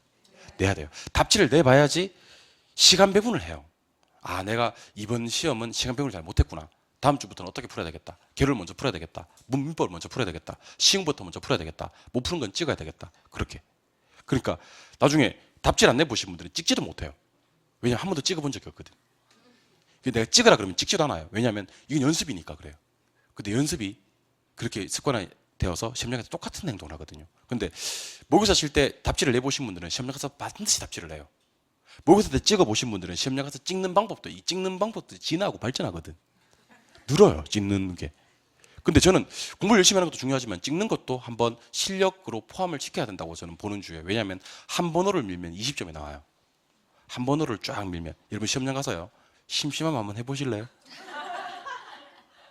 내야 돼요. 답지를 내봐야지 시간 배분을 해요. 아, 내가 이번 시험은 시간 배분을 잘 못했구나. 다음 주부터는 어떻게 풀어야 되겠다. 개를 먼저 풀어야 되겠다. 문법을 먼저 풀어야 되겠다. 시흥부터 먼저 풀어야 되겠다. 못 푸는 건 찍어야 되겠다. 그렇게. 그러니까 나중에 답지를 안 내보신 분들은 찍지도 못해요. 왜냐하면 한 번도 찍어본 적이 없거든. 내가 찍으라 그러면 찍지도 않아요. 왜냐하면 이건 연습이니까 그래요. 근데 연습이 그렇게 습관이 되어서 시험장에서 똑같은 행동을 하거든요. 근데 모의고사 칠 때 답지를 내보신 분들은 시험장 가서 반드시 답지를 내요. 모의고사 때 찍어보신 분들은 시험장 가서 찍는 방법도 진화하고 발전하거든. 늘어요, 찍는 게. 근데 저는 공부를 열심히 하는 것도 중요하지만 찍는 것도 한번 실력으로 포함을 시켜야 된다고 저는 보는 주예요. 왜냐하면 한 번호를 밀면 20점이 나와요. 한 번호를 쫙 밀면. 여러분 시험장 가서요, 심심하면 한번 해보실래요?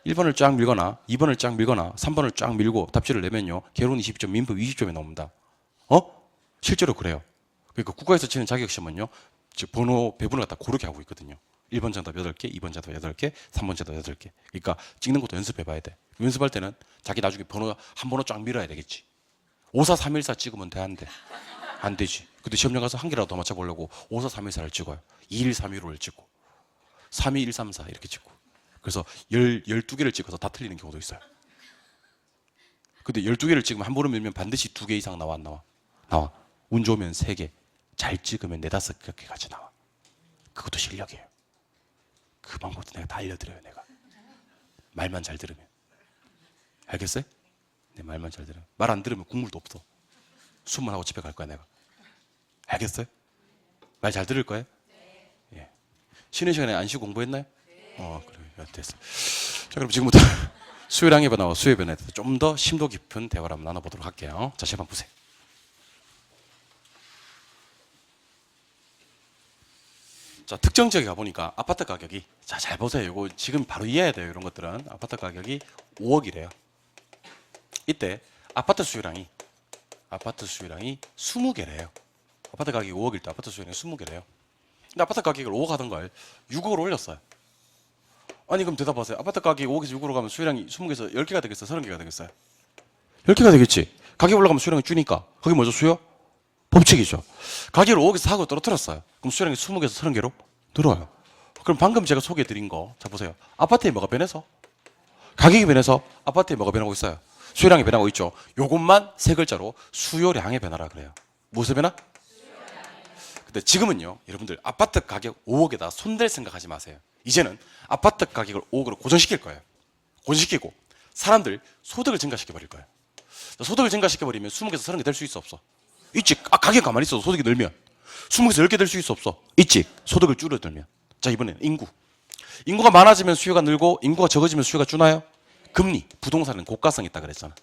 1번을 쫙 밀거나 2번을 쫙 밀거나 3번을 쫙 밀고 답지를 내면요, 개론 20점, 민법 20점이 나옵니다. 실제로 그래요. 그러니까 국가에서 치는 자격시험은요, 번호 배분을 갖다 고르게 하고 있거든요. 1번 정답 8개, 2번 정답 8개, 3번 정답 8개. 그러니까 찍는 것도 연습해 봐야 돼. 연습할 때는 자기 나중에 번호 한 번호 쫙 밀어야 되겠지. 54314 찍으면 돼, 안 돼? 안 되지. 근데 시험장 가서 한 개라도 더 맞춰보려고 54314를 찍어요. 21315를 찍고 32134 이렇게 찍고. 그래서 12개를 찍어서 다 틀리는 경우도 있어요. 근데 12개를 찍으면 한 번을 밀면 반드시 2개 이상 나와 안 나와? 나와. 운 좋으면 3개, 잘 찍으면 4, 5개까지 나와. 그것도 실력이에요. 그 방법도 내가 다 알려드려요. 내가 말만 잘 들으면. 알겠어요? 내 말만 잘 들으면. 말 안 들으면 국물도 없어. 수업만 하고 집에 갈 거야 내가. 알겠어요? 말 잘 들을 거예요? 예. 쉬는 시간에 안 쉬고 공부했나요? 그래, 됐어. 자, 그럼 지금부터 수요량의 변화와 수요의 변화에 대해서 좀 더 심도 깊은 대화를 한번 나눠보도록 할게요. 자, 시험 한번 보세요. 자, 특정 지역에 가보니까 아파트 가격이, 자, 잘 보세요. 이거 지금 바로 이해해야 돼요. 이런 것들은. 아파트 가격이 5억이래요. 이때 아파트 수요량이 20개래요. 아파트 가격이 5억일 때 아파트 수요량이 20개래요. 근데 아파트 가격을 5억 하던 걸 6억으로 올렸어요. 아니, 그럼 대답하세요. 아파트 가격이 5억에서 6억으로 가면 수요량이 20개에서 10개가 되겠어요? 30개가 되겠어요? 10개가 되겠지. 가격 올라가면 수요량이 주니까. 그게 뭐죠? 수요? 법칙이죠. 가격을 5억에서 4억으로 떨어뜨렸어요. 그럼 수요량이 20개에서 30개로 늘어요. 그럼 방금 제가 소개해드린 거, 자 보세요. 아파트에 뭐가 변해서? 가격이 변해서 아파트에 뭐가 변하고 있어요? 수요량이 변하고 있죠. 요것만 3글자로 수요량의 변화라 그래요. 무엇의 변화? 근데 지금은요, 여러분들 아파트 가격 5억에다 손댈 생각하지 마세요. 이제는 아파트 가격을 5억으로 고정시킬 거예요. 고정시키고 사람들 소득을 증가시켜 버릴 거예요. 소득을 증가시켜 버리면 20개에서 30개 될 수 있어 없어? 있지. 가격 가만히 있어도 소득이 늘면 20개에서 10개 될 수 있어 없어? 있지. 소득을 줄여들면. 자, 이번에는 인구가 많아지면 수요가 늘고 인구가 적어지면 수요가 주나요? 금리, 부동산은 고가성이 있다 그랬잖아.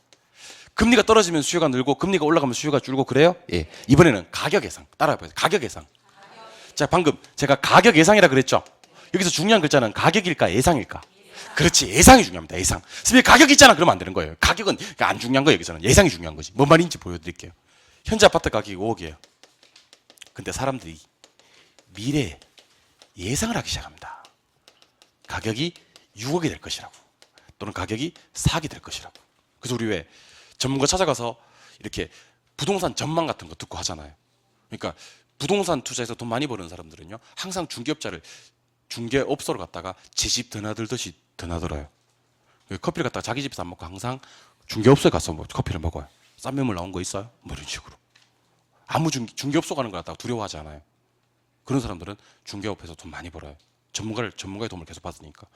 금리가 떨어지면 수요가 늘고 금리가 올라가면 수요가 줄고 그래요? 예. 이번에는 가격 예상. 따라해봐요. 가격 예상. 자, 방금 제가 가격 예상이라 그랬죠? 여기서 중요한 글자는 가격일까 예상일까? 그렇지. 예상이 중요합니다. 예상. 선생님 가격 있잖아. 그러면 안 되는 거예요. 가격은 안 중요한 거예요. 여기서는. 예상이 중요한 거지. 뭔 말인지 보여드릴게요. 현재 아파트 가격이 5억이에요. 근데 사람들이 미래에 예상을 하기 시작합니다. 가격이 6억이 될 것이라고. 또는 가격이 4억이 될 것이라고. 그래서 우리 왜 전문가 찾아가서 이렇게 부동산 전망 같은 거 듣고 하잖아요. 그러니까 부동산 투자해서 돈 많이 버는 사람들은요, 항상 중개업소를 갖다가 제 집 드나들듯이 드나들어요. 커피를 갖다가 자기 집에서 안 먹고 항상 중개업소에 가서 뭐 커피를 먹어요. 싼 매물 나온 거 있어요? 뭐 이런 식으로. 아무 중개업소 가는 걸 갖다가 두려워하지 않아요. 그런 사람들은 중개업에서 돈 많이 벌어요. 전문가의 도움을 계속 받으니까.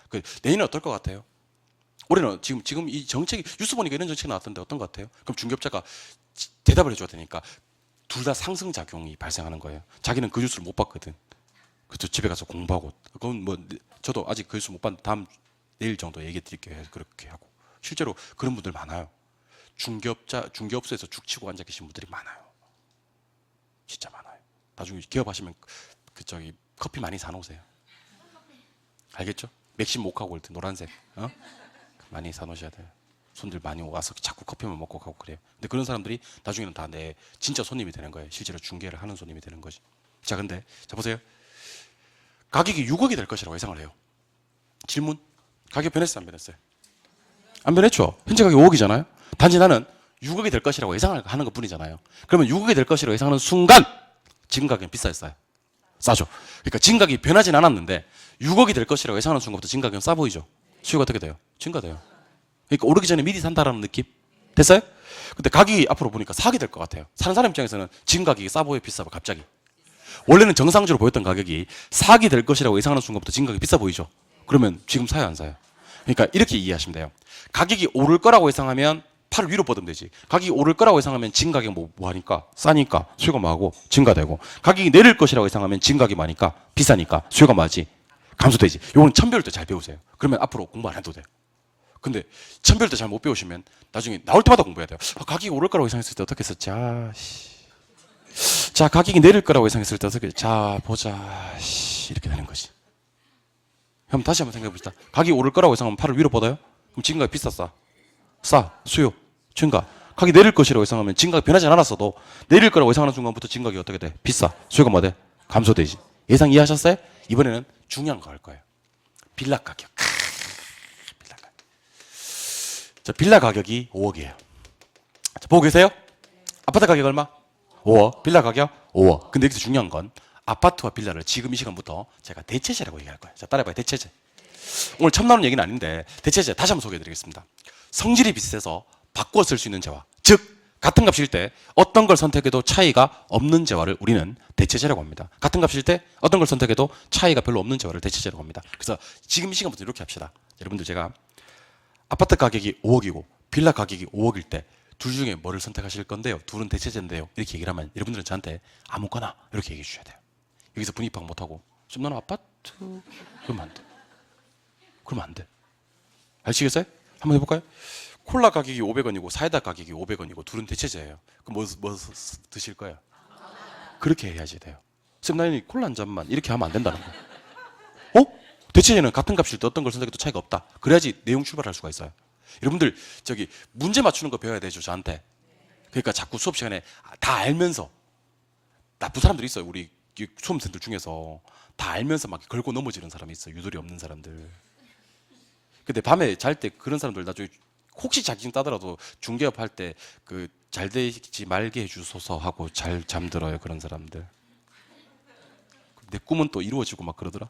내년은 어떨 것 같아요? 올해는 지금 이 정책이 뉴스 보니까 이런 정책이 나왔던데 어떤 것 같아요? 그럼 중개업자가 대답을 해줘야 되니까 둘 다 상승 작용이 발생하는 거예요. 자기는 그 뉴스를 못 봤거든. 그래서 집에 가서 공부하고. 그건 뭐 저도 아직 그 뉴스 못 봤는데 내일 정도 얘기해 드릴게요. 그렇게 하고. 실제로 그런 분들 많아요. 중개업소에서 죽치고 앉아 계신 분들이 많아요. 진짜 많아요. 나중에 기업하시면 커피 많이 사놓으세요. 알겠죠? 맥심 모카 골드 노란색 많이 사놓으셔야 돼요. 손들 많이 와서 자꾸 커피만 먹고 가고 그래요. 근데 그런 사람들이 나중에는 다 내 진짜 손님이 되는 거예요. 실제로 중개를 하는 손님이 되는 거지. 자, 근데 보세요. 가격이 6억이 될 것이라고 예상을 해요. 질문. 가격 변했어요, 안 변했어요? 안 변했죠. 현재 가격이 5억이잖아요. 단지 나는 6억이 될 것이라고 예상을 하는 것 뿐이잖아요. 그러면 6억이 될 것이라고 예상하는 순간 지금 가격은 비싸요, 싸요? 싸죠. 그러니까 지금 가격이 변하진 않았는데 6억이 될 것이라고 예상하는 순간부터 지금 가격은 싸 보이죠. 수요가 어떻게 돼요? 증가돼요. 그러니까 오르기 전에 미리 산다라는 느낌? 됐어요? 근데 가격이 앞으로 보니까 사게 될 것 같아요. 사는 사람 입장에서는 지금 가격이 싸 보여, 비싸 보여, 갑자기. 원래는 정상적으로 보였던 가격이 사게 될 것이라고 예상하는 순간부터 지금 가격이 비싸 보이죠. 그러면 지금 사요, 안 사요? 그러니까 이렇게 이해하시면 돼요. 가격이 오를 거라고 예상하면 팔을 위로 뻗으면 되지. 가격이 오를 거라고 예상하면 지금 가격 뭐 하니까? 싸니까 수요가 뭐하고 증가되고, 가격이 내릴 것이라고 예상하면 지금 가격이 많으니까 비싸니까 수요가 뭐하지? 감소되지. 요거는 천배울 때 잘 배우세요. 그러면 앞으로 공부 안 해도 돼요. 근데 천배울 때 잘 못 배우시면 나중에 나올 때마다 공부해야 돼요. 가격이 오를 거라고 예상했을 때 어떻게 했었지? 자, 가격이 내릴 거라고 예상했을 때 어떻게? 자, 보자. 이렇게 되는 거지. 그럼 다시 한번 생각해 봅시다. 가격이 오를 거라고 예상하면 팔을 위로 뻗어요? 그럼 지금 가격 비싸, 싸, 수요, 증가. 가격이 내릴 것이라고 예상하면 지금 가격 변하지 않았어도 내릴 거라고 예상하는 순간부터 지금 가격이 어떻게 돼? 비싸, 수요가 뭐 돼? 감소되지. 예상 이해하셨어요? 이번에는 중요한 거 할 거예요. 빌라 가격. 빌라 가격. 자, 빌라 가격이 5억이에요. 자, 보고 계세요? 아파트 가격 얼마? 5억. 빌라 가격 5억. 근데 여기서 중요한 건 아파트와 빌라를 지금 이 시간부터 제가 대체제라고 얘기할 거예요. 자, 따라해봐요. 대체제. 오늘 처음 나오는 얘기는 아닌데 대체제 다시 한번 소개해드리겠습니다. 성질이 비슷해서 바꾸어 쓸 수 있는 재화. 즉 같은 값일 때 어떤 걸 선택해도 차이가 없는 재화를 우리는 대체제라고 합니다. 같은 값일 때 어떤 걸 선택해도 차이가 별로 없는 재화를 대체제라고 합니다. 그래서 지금 이 시간부터 이렇게 합시다. 여러분들, 제가 아파트 가격이 5억이고 빌라 가격이 5억일 때 둘 중에 뭐를 선택하실 건데요? 둘은 대체제인데요. 이렇게 얘기를 하면 여러분들은 저한테 아무거나 이렇게 얘기해 주셔야 돼요. 여기서 분위기 파악 못하고 좀 너는 아파트 그러면 안 돼. 그러면 안 돼. 아시겠어요? 한번 해볼까요? 콜라 가격이 500원이고 사이다 가격이 500원이고 둘은 대체제예요. 그럼 뭐 드실 거예요? 그렇게 해야지 돼요. 쌤, 나는 콜라 한 잔만 이렇게 하면 안 된다는 거. 대체제는 같은 값일 때 어떤 걸 선택해도 차이가 없다. 그래야지 내용 출발할 수가 있어요. 여러분들 문제 맞추는 거 배워야 되죠, 저한테. 그러니까 자꾸 수업 시간에 다 알면서, 나쁜 사람들이 있어요. 우리 수험생들 중에서 다 알면서 막 걸고 넘어지는 사람이 있어요. 유도리 없는 사람들. 근데 밤에 잘 때 그런 사람들 나중에 혹시 자격증 따더라도 중개업 할 때 잘 되지 말게 해주소서 하고 잘 잠들어요. 그런 사람들. 내 꿈은 또 이루어지고 막 그러더라.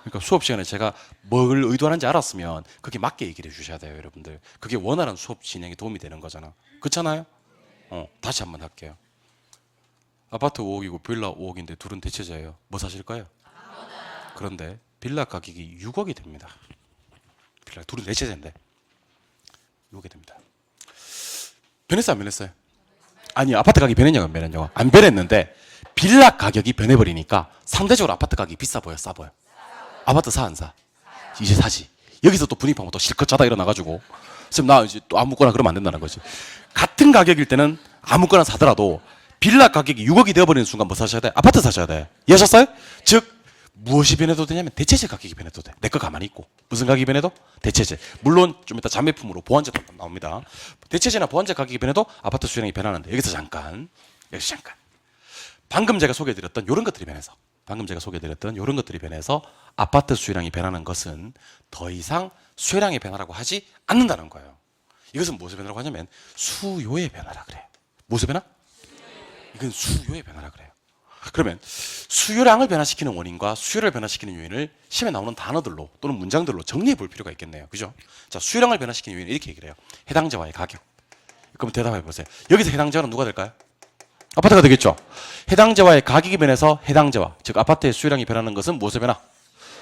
그러니까 수업 시간에 제가 뭘 의도하는지 알았으면 그게 맞게 얘기를 해주셔야 돼요, 여러분들. 그게 원활한 수업 진행에 도움이 되는 거잖아. 그렇잖아요? 다시 한번 할게요. 아파트 5억이고 빌라 5억인데 둘은 대체제예요. 뭐 사실 거예요? 그런데 빌라 가격이 6억이 됩니다. 빌라 둘은 대체제인데 6억이 됩니다. 변했어요, 안 변했어요? 아니, 아파트 가격이 변했냐고 안 변했냐고. 안 변했는데 빌라 가격이 변해버리니까 상대적으로 아파트 가격이 비싸 보여, 싸 보여? 아파트 사, 안 사? 이제 사지. 여기서 또 분위기 파면 또 실컷 자다 일어나가지고 쌤, 나 이제 또 아무거나 그러면 안 된다는 거지. 같은 가격일 때는 아무거나 사더라도 빌라 가격이 6억이 되어버리는 순간 뭐 사셔야 돼? 아파트 사셔야 돼. 이해하셨어요? 즉 무엇이 변해도 되냐면 대체제 가격이 변해도 돼. 내 거 가만히 있고. 무슨 가격이 변해도? 대체제. 물론 좀 이따 자매품으로 보완제도 나옵니다. 대체제나 보완제 가격이 변해도 아파트 수요량이 변하는데 여기서 잠깐. 방금 제가 소개해드렸던 이런 것들이 변해서 이런 것들이 변해서 아파트 수요량이 변하는 것은 더 이상 수요량의 변화라고 하지 않는다는 거예요. 이것은 무엇의 변화라고 하냐면 수요의 변화라 그래요. 무엇의 변화? 이건 수요의 변화라 그래요. 그러면 수요량을 변화시키는 원인과 수요를 변화시키는 요인을 시험에 나오는 단어들로 또는 문장들로 정리해 볼 필요가 있겠네요. 그죠? 자, 수요량을 변화시키는 요인은 이렇게 얘기를 해요. 해당자와의 가격. 그럼 대답해 보세요. 여기서 해당자는 누가 될까요? 아파트가 되겠죠. 해당자와의 가격이 변해서 해당자와, 즉 아파트의 수요량이 변하는 것은 무엇의 변화?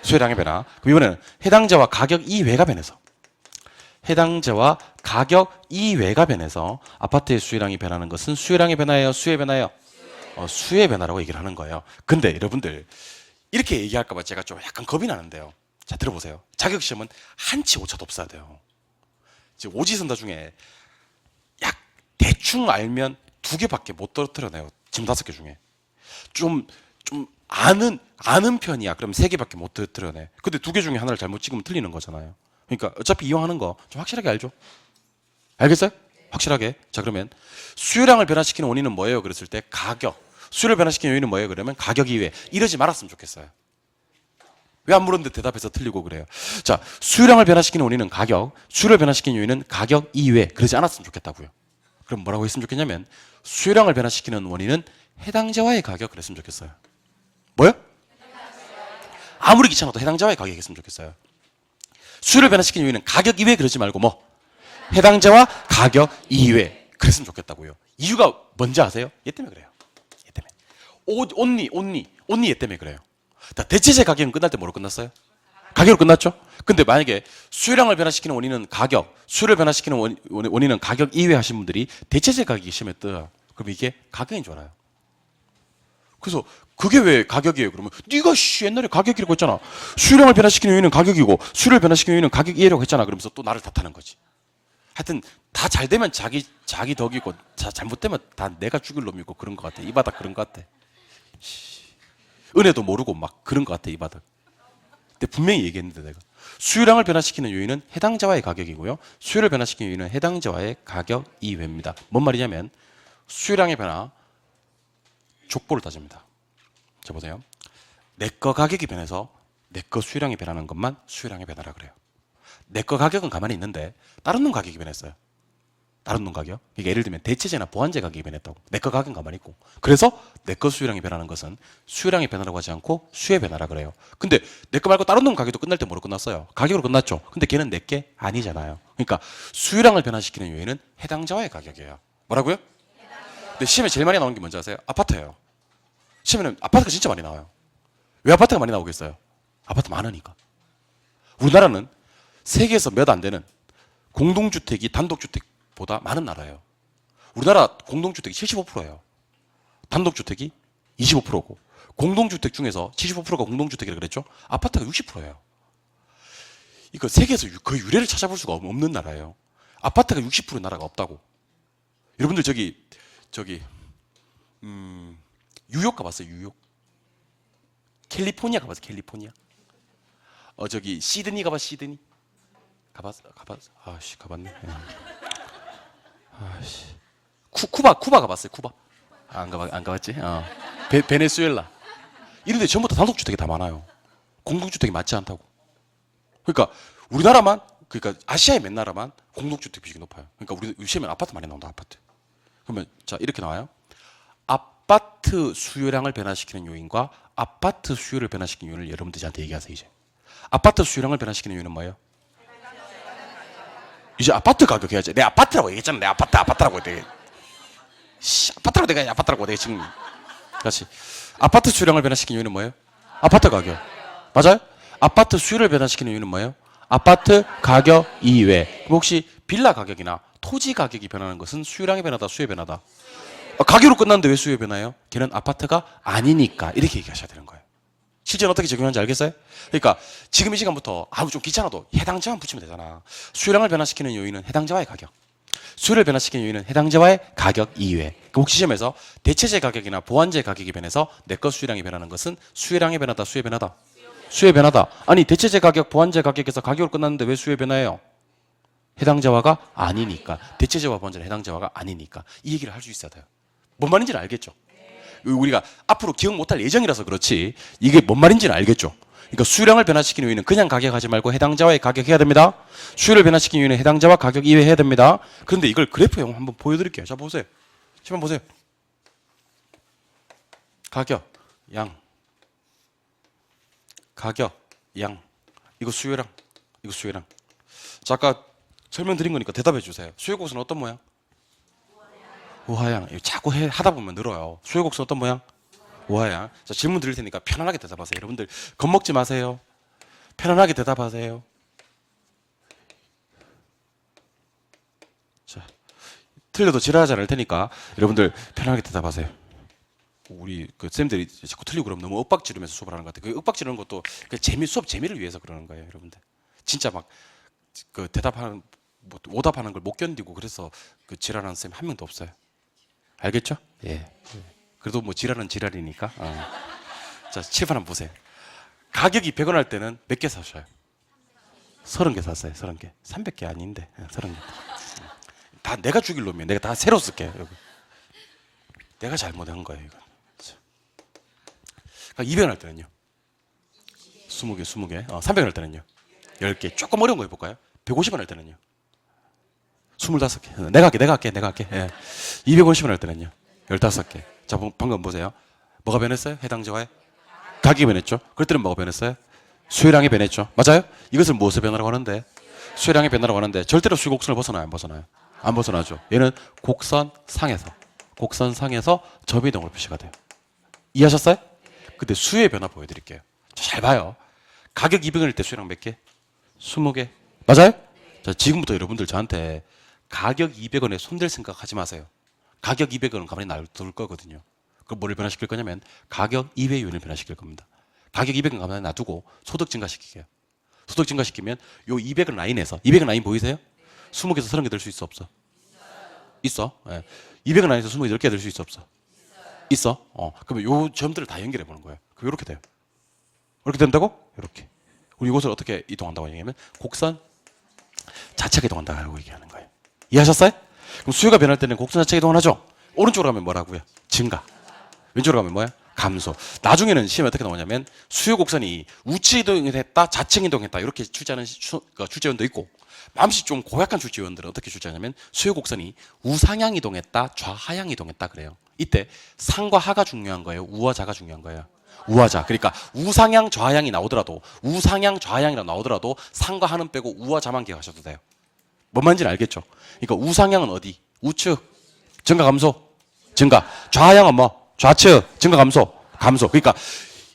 수요량의 변화. 그럼 이번에는 해당자와 가격 이외가 변해서, 해당자와 가격 이외가 변해서 아파트의 수요량이 변하는 것은 수요량의 변화예요, 수요의 변화예요? 수요의 변화라고 얘기를 하는 거예요. 근데 여러분들 이렇게 얘기할까 봐 제가 좀 약간 겁이 나는데요. 자, 들어보세요. 자격시험은 한치 오차도 없어야 돼요. 지금 오지선다 중에 약 대충 알면 2개밖에 못 떨어뜨려내요. 지금 5개 중에. 좀 아는 편이야. 그럼 3개밖에 못 떨어뜨려내. 근데 2개 중에 하나를 잘못 찍으면 틀리는 거잖아요. 그러니까 어차피 이용하는 거 좀 확실하게 알죠? 알겠어요? 확실하게. 자, 그러면 수요량을 변화시키는 원인은 뭐예요? 그랬을 때 가격. 수요를 변화시키는 요인은 뭐예요? 그러면 가격 이외. 이러지 말았으면 좋겠어요. 왜 안 물었는데 대답해서 틀리고 그래요? 자, 수요량을 변화시키는 원인은 가격, 수요를 변화시키는 요인은 가격 이외. 그러지 않았으면 좋겠다고요. 그럼 뭐라고 했으면 좋겠냐면 수요량을 변화시키는 원인은 해당자와의 가격 그랬으면 좋겠어요. 뭐요? 아무리 귀찮아도 해당자와의 가격 했으면 좋겠어요. 수요를 변화시키는 요인은 가격 이외 그러지 말고 뭐? 해당자와 가격 이외 그랬으면 좋겠다고요. 이유가 뭔지 아세요? 얘 때문에 그래요. 얘 때문에. 온리 얘 때문에 그래요. 대체재 가격은 끝날 때 뭐로 끝났어요? 가격으로 끝났죠? 근데 만약에 수요량을 변화시키는 원인은 가격, 수요를 변화시키는 원인은 가격 이외 하신 분들이 대체재 가격이 시험에 떠요. 그럼 이게 가격인 줄 알아요. 그래서 그게 왜 가격이에요? 그러면 네가 옛날에 가격이라고 했잖아. 수요량을 변화시키는 요인은 가격이고 수요를 변화시키는 요인은 가격 이외라고 했잖아. 그러면서 또 나를 탓하는 거지. 하여튼 다 잘 되면 자기 덕이고 잘못되면 다 내가 죽일 놈이고 그런 것 같아. 이 바닥 그런 것 같아. 은혜도 모르고 막 그런 것 같아. 이 바닥. 근데 분명히 얘기했는데 내가 수요량을 변화시키는 요인은 해당자와의 가격이고요. 수요를 변화시키는 요인은 해당자와의 가격 이외입니다. 뭔 말이냐면 수요량의 변화 족보를 따집니다. 자, 보세요. 내 거 가격이 변해서 내 거 수요량이 변하는 것만 수요량의 변화라 그래요. 내 거 가격은 가만히 있는데 다른 놈 가격이 변했어요. 다른 놈 가격. 그러니까 예를 들면 대체재나 보완재 가격이 변했다고. 내 거 가격은 가만히 있고. 그래서 내 거 수요량이 변하는 것은 수요량의 변화라고 하지 않고 수의 변화라 그래요. 근데 내 거 말고 다른 놈 가격도 끝날 때 뭐로 끝났어요? 가격으로 끝났죠. 근데 걔는 내 게 아니잖아요. 그러니까 수요량을 변화시키는 요인은 해당자와의 가격이에요. 뭐라고요? 근데 시험에 제일 많이 나오는 게 뭔지 아세요? 아파트예요. 시험에는 아파트가 진짜 많이 나와요. 왜 아파트가 많이 나오겠어요? 아파트 많으니까. 우리나라는 세계에서 몇 안 되는 공동주택이 단독주택보다 많은 나라예요. 우리나라 공동주택이 75%예요. 단독주택이 25%고 공동주택 중에서 75%가 공동주택이라고 그랬죠? 아파트가 60%예요. 이거 세계에서 거의 유례를 찾아볼 수가 없는 나라예요. 아파트가 60%의 나라가 없다고. 여러분들 저기 뉴욕 가봤어요? 뉴욕? 캘리포니아 가봤어요? 캘리포니아? 저기 시드니 가봤어? 시드니? 가봤어? 아씨 가봤네. 아씨 쿠바 가봤어요? 쿠바? 안 가봤지? 베네수엘라 이런데 전부 다 단독주택이 다 많아요. 공동주택이 많지 않다고. 그러니까 우리나라만 그러니까 아시아의 몇 나라만 공동주택 비중이 높아요. 그러니까 우리 시험에 아파트 많이 나온다. 아파트. 그러면 자 이렇게 나와요. 아파트 수요량을 변화시키는 요인과 아파트 수요를 변화시키는 요인을 여러분들이 저한테 얘기하세요. 이제 아파트 수요량을 변화시키는 요인은 뭐예요? 이제 아파트 가격 해야지. 내 아파트라고 얘기했잖아. 내 아파트라고 돼. 아파트라고 내가 아파트라고 내가 지금 같이 아파트 수요량을 변화시키는 요인은 뭐예요? 아파트 가격. 맞아요? 아파트 수요를 변화시키는 요인은 뭐예요? 아파트 가격 이외. 그럼 혹시 빌라 가격이나 토지 가격이 변하는 것은 수요량의 변화다, 수요의 변화다? 가격으로 끝났는데 왜 수요의 변화예요? 걔는 아파트가 아니니까 이렇게 얘기하셔야 되는 거예요. 실제는 어떻게 적용하는지 알겠어요? 그러니까 지금 이 시간부터 좀 귀찮아도 해당자만 붙이면 되잖아. 수요량을 변화시키는 요인은 해당자와의 가격. 수요를 변화시키는 요인은 해당자와의 가격 이외. 혹시 시험에서 대체재 가격이나 보완재 가격이 변해서 내 것 수요량이 변하는 것은 수요량의 변화다, 수요의 변화다? 수요의 변화다. 아니 대체재 가격, 보완재 가격에서 가격으로 끝났는데 왜 수요의 변화예요? 해당자와가 아니니까. 대체재와 보완재는 해당자와가 아니니까. 이 얘기를 할 수 있어야 돼요. 뭔 말인지는 알겠죠? 우리가 앞으로 기억 못할 예정이라서 그렇지 이게 뭔 말인지는 알겠죠? 그러니까 수요량을 변화시키는 요인은 그냥 가격하지 말고 해당자와의 가격 해야 됩니다. 수요를 변화시키는 요인은 해당자와 가격 이외 해야 됩니다. 그런데 이걸 그래프형 한번 보여드릴게요. 자 보세요. 한번 보세요. 가격, 양. 가격, 양. 이거 수요량, 이거 수요량. 자, 아까 설명드린 거니까 대답해 주세요. 수요곡선은 어떤 모양? 우하양. 자꾸 하다 보면 늘어요. 수요곡선 어떤 모양? 우하양. 자, 질문 드릴 테니까 편안하게 대답하세요. 여러분들 겁먹지 마세요. 편안하게 대답하세요. 자, 틀려도 지랄하지 않을 테니까 여러분들 편안하게 대답하세요. 우리 그 쌤들이 자꾸 틀리고 그러면 너무 윽박 지르면서 수업을 하는 것 같아요. 그 윽박 지르는 것도 그 수업 재미를 위해서 그러는 거예요, 여러분들. 진짜 막 그 대답하는 뭐 오답하는 걸 못 견디고 그래서 그 지랄하는 쌤 한 명도 없어요. 알겠죠? 예. 그래도 뭐 지랄은 지랄이니까. 자, 칠판 한번 보세요. 가격이 100원 할 때는 몇 개 사셔요? 30개 샀어요. 30개. 300개 아닌데 30개. 다 내가 죽일 놈이에요. 내가 다 새로 쓸게요. 여기. 내가 잘못한 거예요, 이건. 그러니까 200원 할 때는요. 20개, 20개. 300원 할 때는요. 10개. 조금 어려운 거 해볼까요? 150원 할 때는요. 25개. 내가 할게. 예. 250원 할 때는요. 15개. 자, 방금 보세요. 뭐가 변했어요? 해당 자와의 가격이 변했죠. 그럴 때는 뭐가 변했어요? 수요량이 변했죠. 맞아요? 이것을 무엇을 변화라고 하는데? 수요량의 변화라고 하는데 절대로 수요곡선을 벗어나요? 안 벗어나요? 안 벗어나죠. 얘는 곡선상에서 점이동으로 표시가 돼요. 이해하셨어요? 근데 수요의 변화 보여드릴게요. 잘 봐요. 가격 200원일 때 수요량 몇 개? 20개. 맞아요? 자, 지금부터 여러분들 저한테 가격 200원에 손댈 생각 하지 마세요. 가격 200원은 가만히 놔둘 거거든요. 그럼 뭐를 변화시킬 거냐면 가격 200원을 변화시킬 겁니다. 가격 200원 가만히 놔두고 소득 증가시킬게요. 소득 증가시키면 요 200원 라인에서 200원 라인 보이세요? 20개에서 30개 될 수 있어 없어? 있어. 예. 200원 라인에서 20개 10개 될 수 있어 없어? 있어. 그러면 요 점들을 다 연결해 보는 거예요. 그럼 이렇게 돼요. 이렇게 된다고? 이렇게. 우리 이것을 어떻게 이동한다고 얘기하면 곡선 자체가 이동한다고 얘기하는 거예요. 이해하셨어요? 그럼 수요가 변할 때는 곡선 자체가 이동하죠? 오른쪽으로 가면 뭐라고요? 증가. 왼쪽으로 가면 뭐야? 감소. 나중에는 시험에 어떻게 나오냐면 수요 곡선이 우측 이동했다, 좌측 이동했다 이렇게 출제하는 출제원도 있고 맘씨 좀 고약한 출제원들은 어떻게 출제하냐면 수요 곡선이 우상향 이동했다, 좌하향 이동했다 그래요. 이때 상과 하가 중요한 거예요? 우와 자가 중요한 거예요? 우하자. 그러니까 우상향 좌하향이 나오더라도 우상향 좌하향이라 나오더라도 상과 하는 빼고 우와 자만 기억하셔도 돼요. 뭔 말인지는 알겠죠? 그러니까 우상향은 어디? 우측 증가 감소 증가. 좌하향은 뭐? 좌측 증가 감소 감소. 그러니까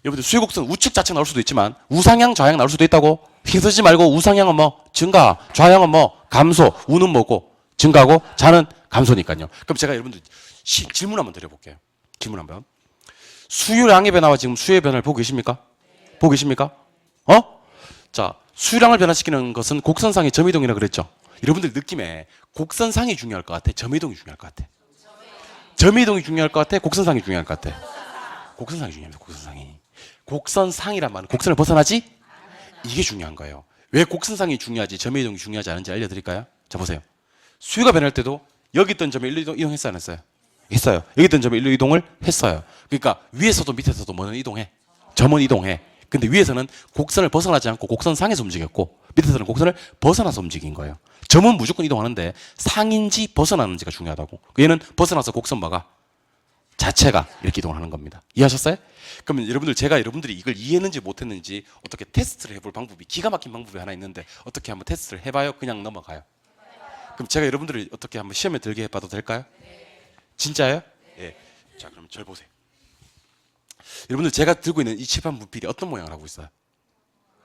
여러분들 수요곡선 우측 좌측 나올 수도 있지만 우상향 좌하향 나올 수도 있다고. 힘쓰지 말고 우상향은 뭐? 증가. 좌하향은 뭐? 감소. 우는 뭐고? 증가고 자는 감소니까요. 그럼 제가 여러분들 질문 한번 드려볼게요. 질문 한번. 수요량의 변화와 지금 수요의 변화를 보고 계십니까? 보고 계십니까? 자, 수요량을 변화시키는 것은 곡선상의 점이동이라고 그랬죠? 여러분들 느낌에 곡선상이 중요할 것 같아? 점이동이 중요할 것 같아? 점이동이 중요할 것 같아? 곡선상이 중요할 것 같아? 곡선상이 중요합니다. 곡선상이. 곡선상이란 말은 곡선을 벗어나지? 이게 중요한 거예요. 왜 곡선상이 중요하지 점이동이 중요하지 않은지 알려드릴까요? 자, 보세요. 수요가 변할 때도 여기 있던 점에 일로 이동했어요? 안 했어요? 했어요. 여기 있던 점에 일로 이동을 했어요. 그러니까 위에서도 밑에서도 뭐는 이동해? 점은 이동해. 근데 위에서는 곡선을 벗어나지 않고 곡선상에서 움직였고 밑에서는 곡선을 벗어나서 움직인 거예요. 점은 무조건 이동하는데 상인지 벗어나는지가 중요하다고. 얘는 벗어나서 곡선 뭐가? 자체가 이렇게 이동을 하는 겁니다. 이해하셨어요? 그러면 여러분들 제가 여러분들이 이걸 이해했는지 못했는지 어떻게 테스트를 해볼 방법이 기가 막힌 방법이 하나 있는데 어떻게 한번 테스트를 해봐요? 그냥 넘어가요. 그럼 제가 여러분들을 어떻게 한번 시험에 들게 해봐도 될까요? 진짜요? 예. 자, 그럼 절 보세요. 여러분들 제가 들고 있는 이 칠판 분필이 어떤 모양을 하고 있어요?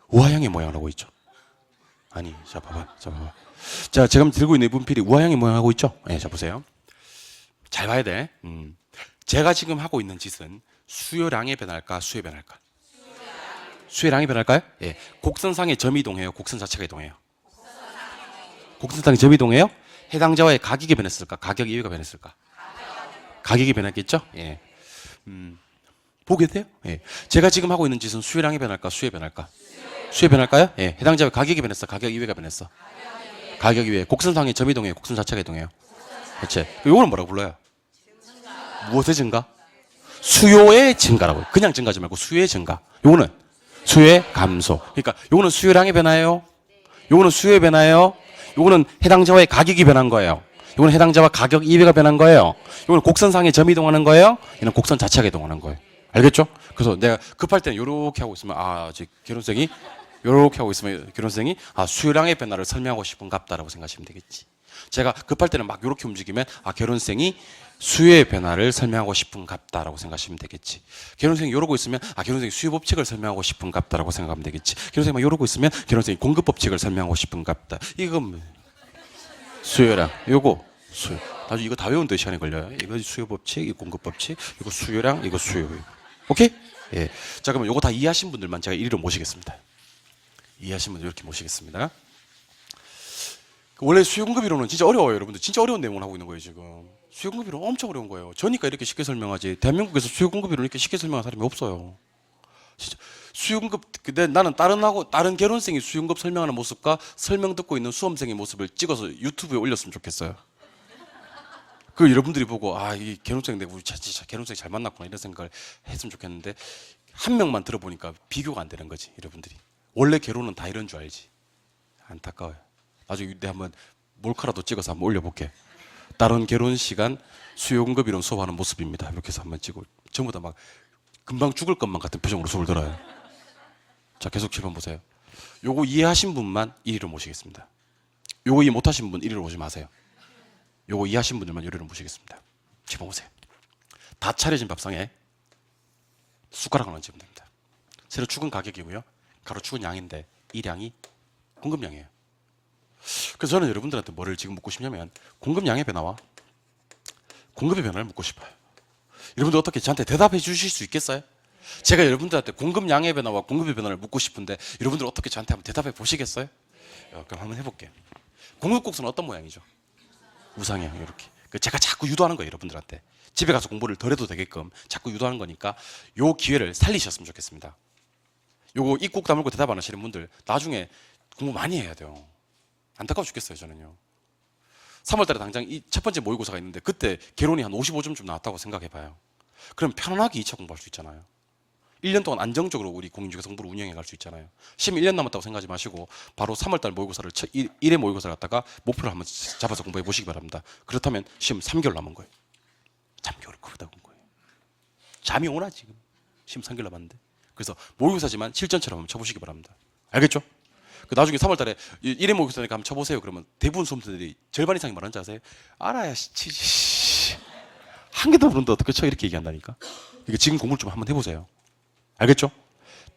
우하향의 모양을 하고 있죠. 아니, 자 봐봐. 자, 제가 들고 있는 이 분필이 우하향의 모양을 하고 있죠. 예, 자 보세요. 잘 봐야 돼. 제가 지금 하고 있는 짓은 수요량의 변할까, 수요의 변할까? 수요량이 변할까요? 예. 곡선상의 점이 이동해요. 곡선 자체가 이동해요. 곡선상의 점이 이동해요. 해당 자와의 가격이 변했을까? 가격 이외가 변했을까? 가격이 변했겠죠? 예. 보게 돼요? 예. 제가 지금 하고 있는 짓은 수요량이 변할까? 수요의 변할까? 수요의 변할까요? 예. 해당 자와의 가격이 변했어? 가격 이외가 변했어? 가격 이외. 곡선상의 점 이동해요. 곡선 자체가 이동해요. 그렇지? 이거는 뭐라고 불러요? 무엇의 증가? 수요의 증가라고요. 그냥 증가하지 말고 수요의 증가. 요거는 수요의 감소. 그러니까 요거는 수요량의 변화예요. 요거는 수요의 변화예요. 요거는 해당 자와의 가격이 변한 거예요. 요거는 해당 자와 가격 이외가 변한 거예요. 요거는 곡선상의 점이 이동하는 거예요. 얘는 곡선 자체가 이동하는 거예요. 알겠죠? 그래서 내가 급할 때는 요렇게 하고 있으면 계론생이 요렇게 하고 있으면 계론생이 수요량의 변화를 설명하고 싶은갑다라고 생각하시면 되겠지. 제가 급할 때는 막 요렇게 움직이면 계론생이 수요의 변화를 설명하고 싶은갑다라고 생각하시면 되겠지. 계론생이 요러고 있으면 계론생이 수요 법칙을 설명하고 싶은갑다라고 생각하면 되겠지. 계론생이 막 요러고 있으면 계론생이 공급 법칙을 설명하고 싶은갑다. 이건 수요량, 요거 수요. 나중에 이거 다 외우는데 시간이 걸려요. 이거 수요 법칙, 이거 공급 법칙, 이거 수요량, 이거 수요. 오케이? 예. 자, 그러면 요거 다 이해하신 분들만 제가 이리로 모시겠습니다. 이해하신 분들 이렇게 모시겠습니다. 원래 수요공급 이론은 진짜 어려워요, 여러분들. 진짜 어려운 내용을 하고 있는 거예요, 지금. 수요공급 이론 엄청 어려운 거예요. 저니까 이렇게 쉽게 설명하지. 대한민국에서 수요공급 이론 이렇게 쉽게 설명하는 사람이 없어요. 진짜. 수요공급, 근데 나는 다른 개론생이 수요공급 설명하는 모습과 설명 듣고 있는 수험생의 모습을 찍어서 유튜브에 올렸으면 좋겠어요. 그 여러분들이 보고 이 개론생 내가 우리 진짜 개론생 잘 만났구나 이런 생각을 했으면 좋겠는데 한 명만 들어보니까 비교가 안 되는 거지, 여러분들이. 원래 개론은 다 이런 줄 알지. 안타까워요. 나중에 내가 한번 몰카라도 찍어서 한번 올려볼게. 다른 개론 시간 수요공급 이론 수업하는 모습입니다. 이렇게 해서 한번 찍고 전부 다 막 금방 죽을 것만 같은 표정으로 수업을 들어요. 자, 계속 7번 보세요. 요거 이해하신 분만 1위로 모시겠습니다. 요거 이해 못하신 분 1위로 오지 마세요. 요거 이해하신 분들만 1위로 모시겠습니다. 7번 보세요. 다 차려진 밥상에 숟가락을 얹으면 됩니다. 세로 축은 가격이고요. 가로 축은 양인데 이 양이 공급량이에요. 그래서 저는 여러분들한테 뭐를 지금 묻고 싶냐면 공급량의 변화와 공급의 변화를 묻고 싶어요. 여러분들 어떻게 저한테 대답해 주실 수 있겠어요? 제가 여러분들한테 공급량의 변화와 공급의 변화를 묻고 싶은데 여러분들 어떻게 저한테 한번 대답해 보시겠어요? 그럼 한번 해볼게요. 공급곡선은 어떤 모양이죠? 우상향 이렇게. 제가 자꾸 유도하는 거예요, 여러분들한테. 집에 가서 공부를 덜 해도 되게끔 자꾸 유도하는 거니까 요 기회를 살리셨으면 좋겠습니다. 요거 입국 다물고 대답 안 하시는 분들 나중에 공부 많이 해야 돼요. 안타까워 죽겠어요, 저는요. 3월달에 당장 이 첫 번째 모의고사가 있는데 그때 개론이 한 55점쯤 나왔다고 생각해봐요. 그럼 편안하게 2차 공부할 수 있잖아요. 1년 동안 안정적으로 우리 공인중개사 공부를 운영해 갈 수 있잖아요. 시험 1년 남았다고 생각하지 마시고 바로 3월달 모의고사를 1회 모의고사를 갖다가 목표를 한번 잡아서 공부해 보시기 바랍니다. 그렇다면 시험 3개월 남은 거예요. 3개월 크다 온 거예요. 잠이 오나 지금 시험 3개월 남았는데. 그래서 모의고사지만 실전처럼 한번 쳐보시기 바랍니다. 알겠죠? 나중에 3월달에 1회 모의고사니까 한번 쳐보세요. 그러면 대부분 수험생들이 절반 이상이 말하는지 아세요? 알아야 치지. 한 개도 모르는데 어떻게 쳐 이렇게 얘기한다니까. 이게 지금 공부를 좀 한번 해보세요. 알겠죠?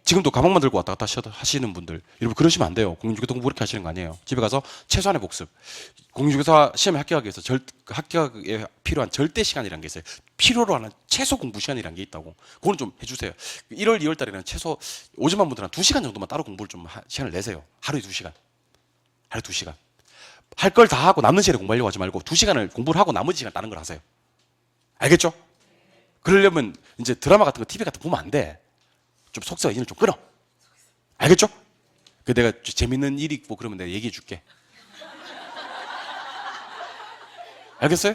지금도 가방만 들고 왔다 갔다 하시는 분들 여러분 그러시면 안 돼요. 공인중개사 공부 그렇게 하시는 거 아니에요. 집에 가서 최소한의 복습. 공인중개사 시험에 합격하기 위해서 합격에 필요한 절대 시간이라는 게 있어요. 필요로 하는 최소 공부 시간이라는 게 있다고. 그건 좀 해주세요. 1월, 2월 달에는 최소 오전반 분들은 한 2시간 정도만 따로 공부를 좀 시간을 내세요. 하루에 2시간. 하루에 2시간. 할 걸 다 하고 남는 시간에 공부하려고 하지 말고 2시간을 공부를 하고 나머지 시간 다른 걸 하세요. 알겠죠? 그러려면 이제 드라마 같은 거 TV 같은 거 보면 안 돼. 좀 속세와 인을 좀 끊어. 알겠죠? 내가 재밌는 일이 있고 그러면 내가 얘기해 줄게. 알겠어요?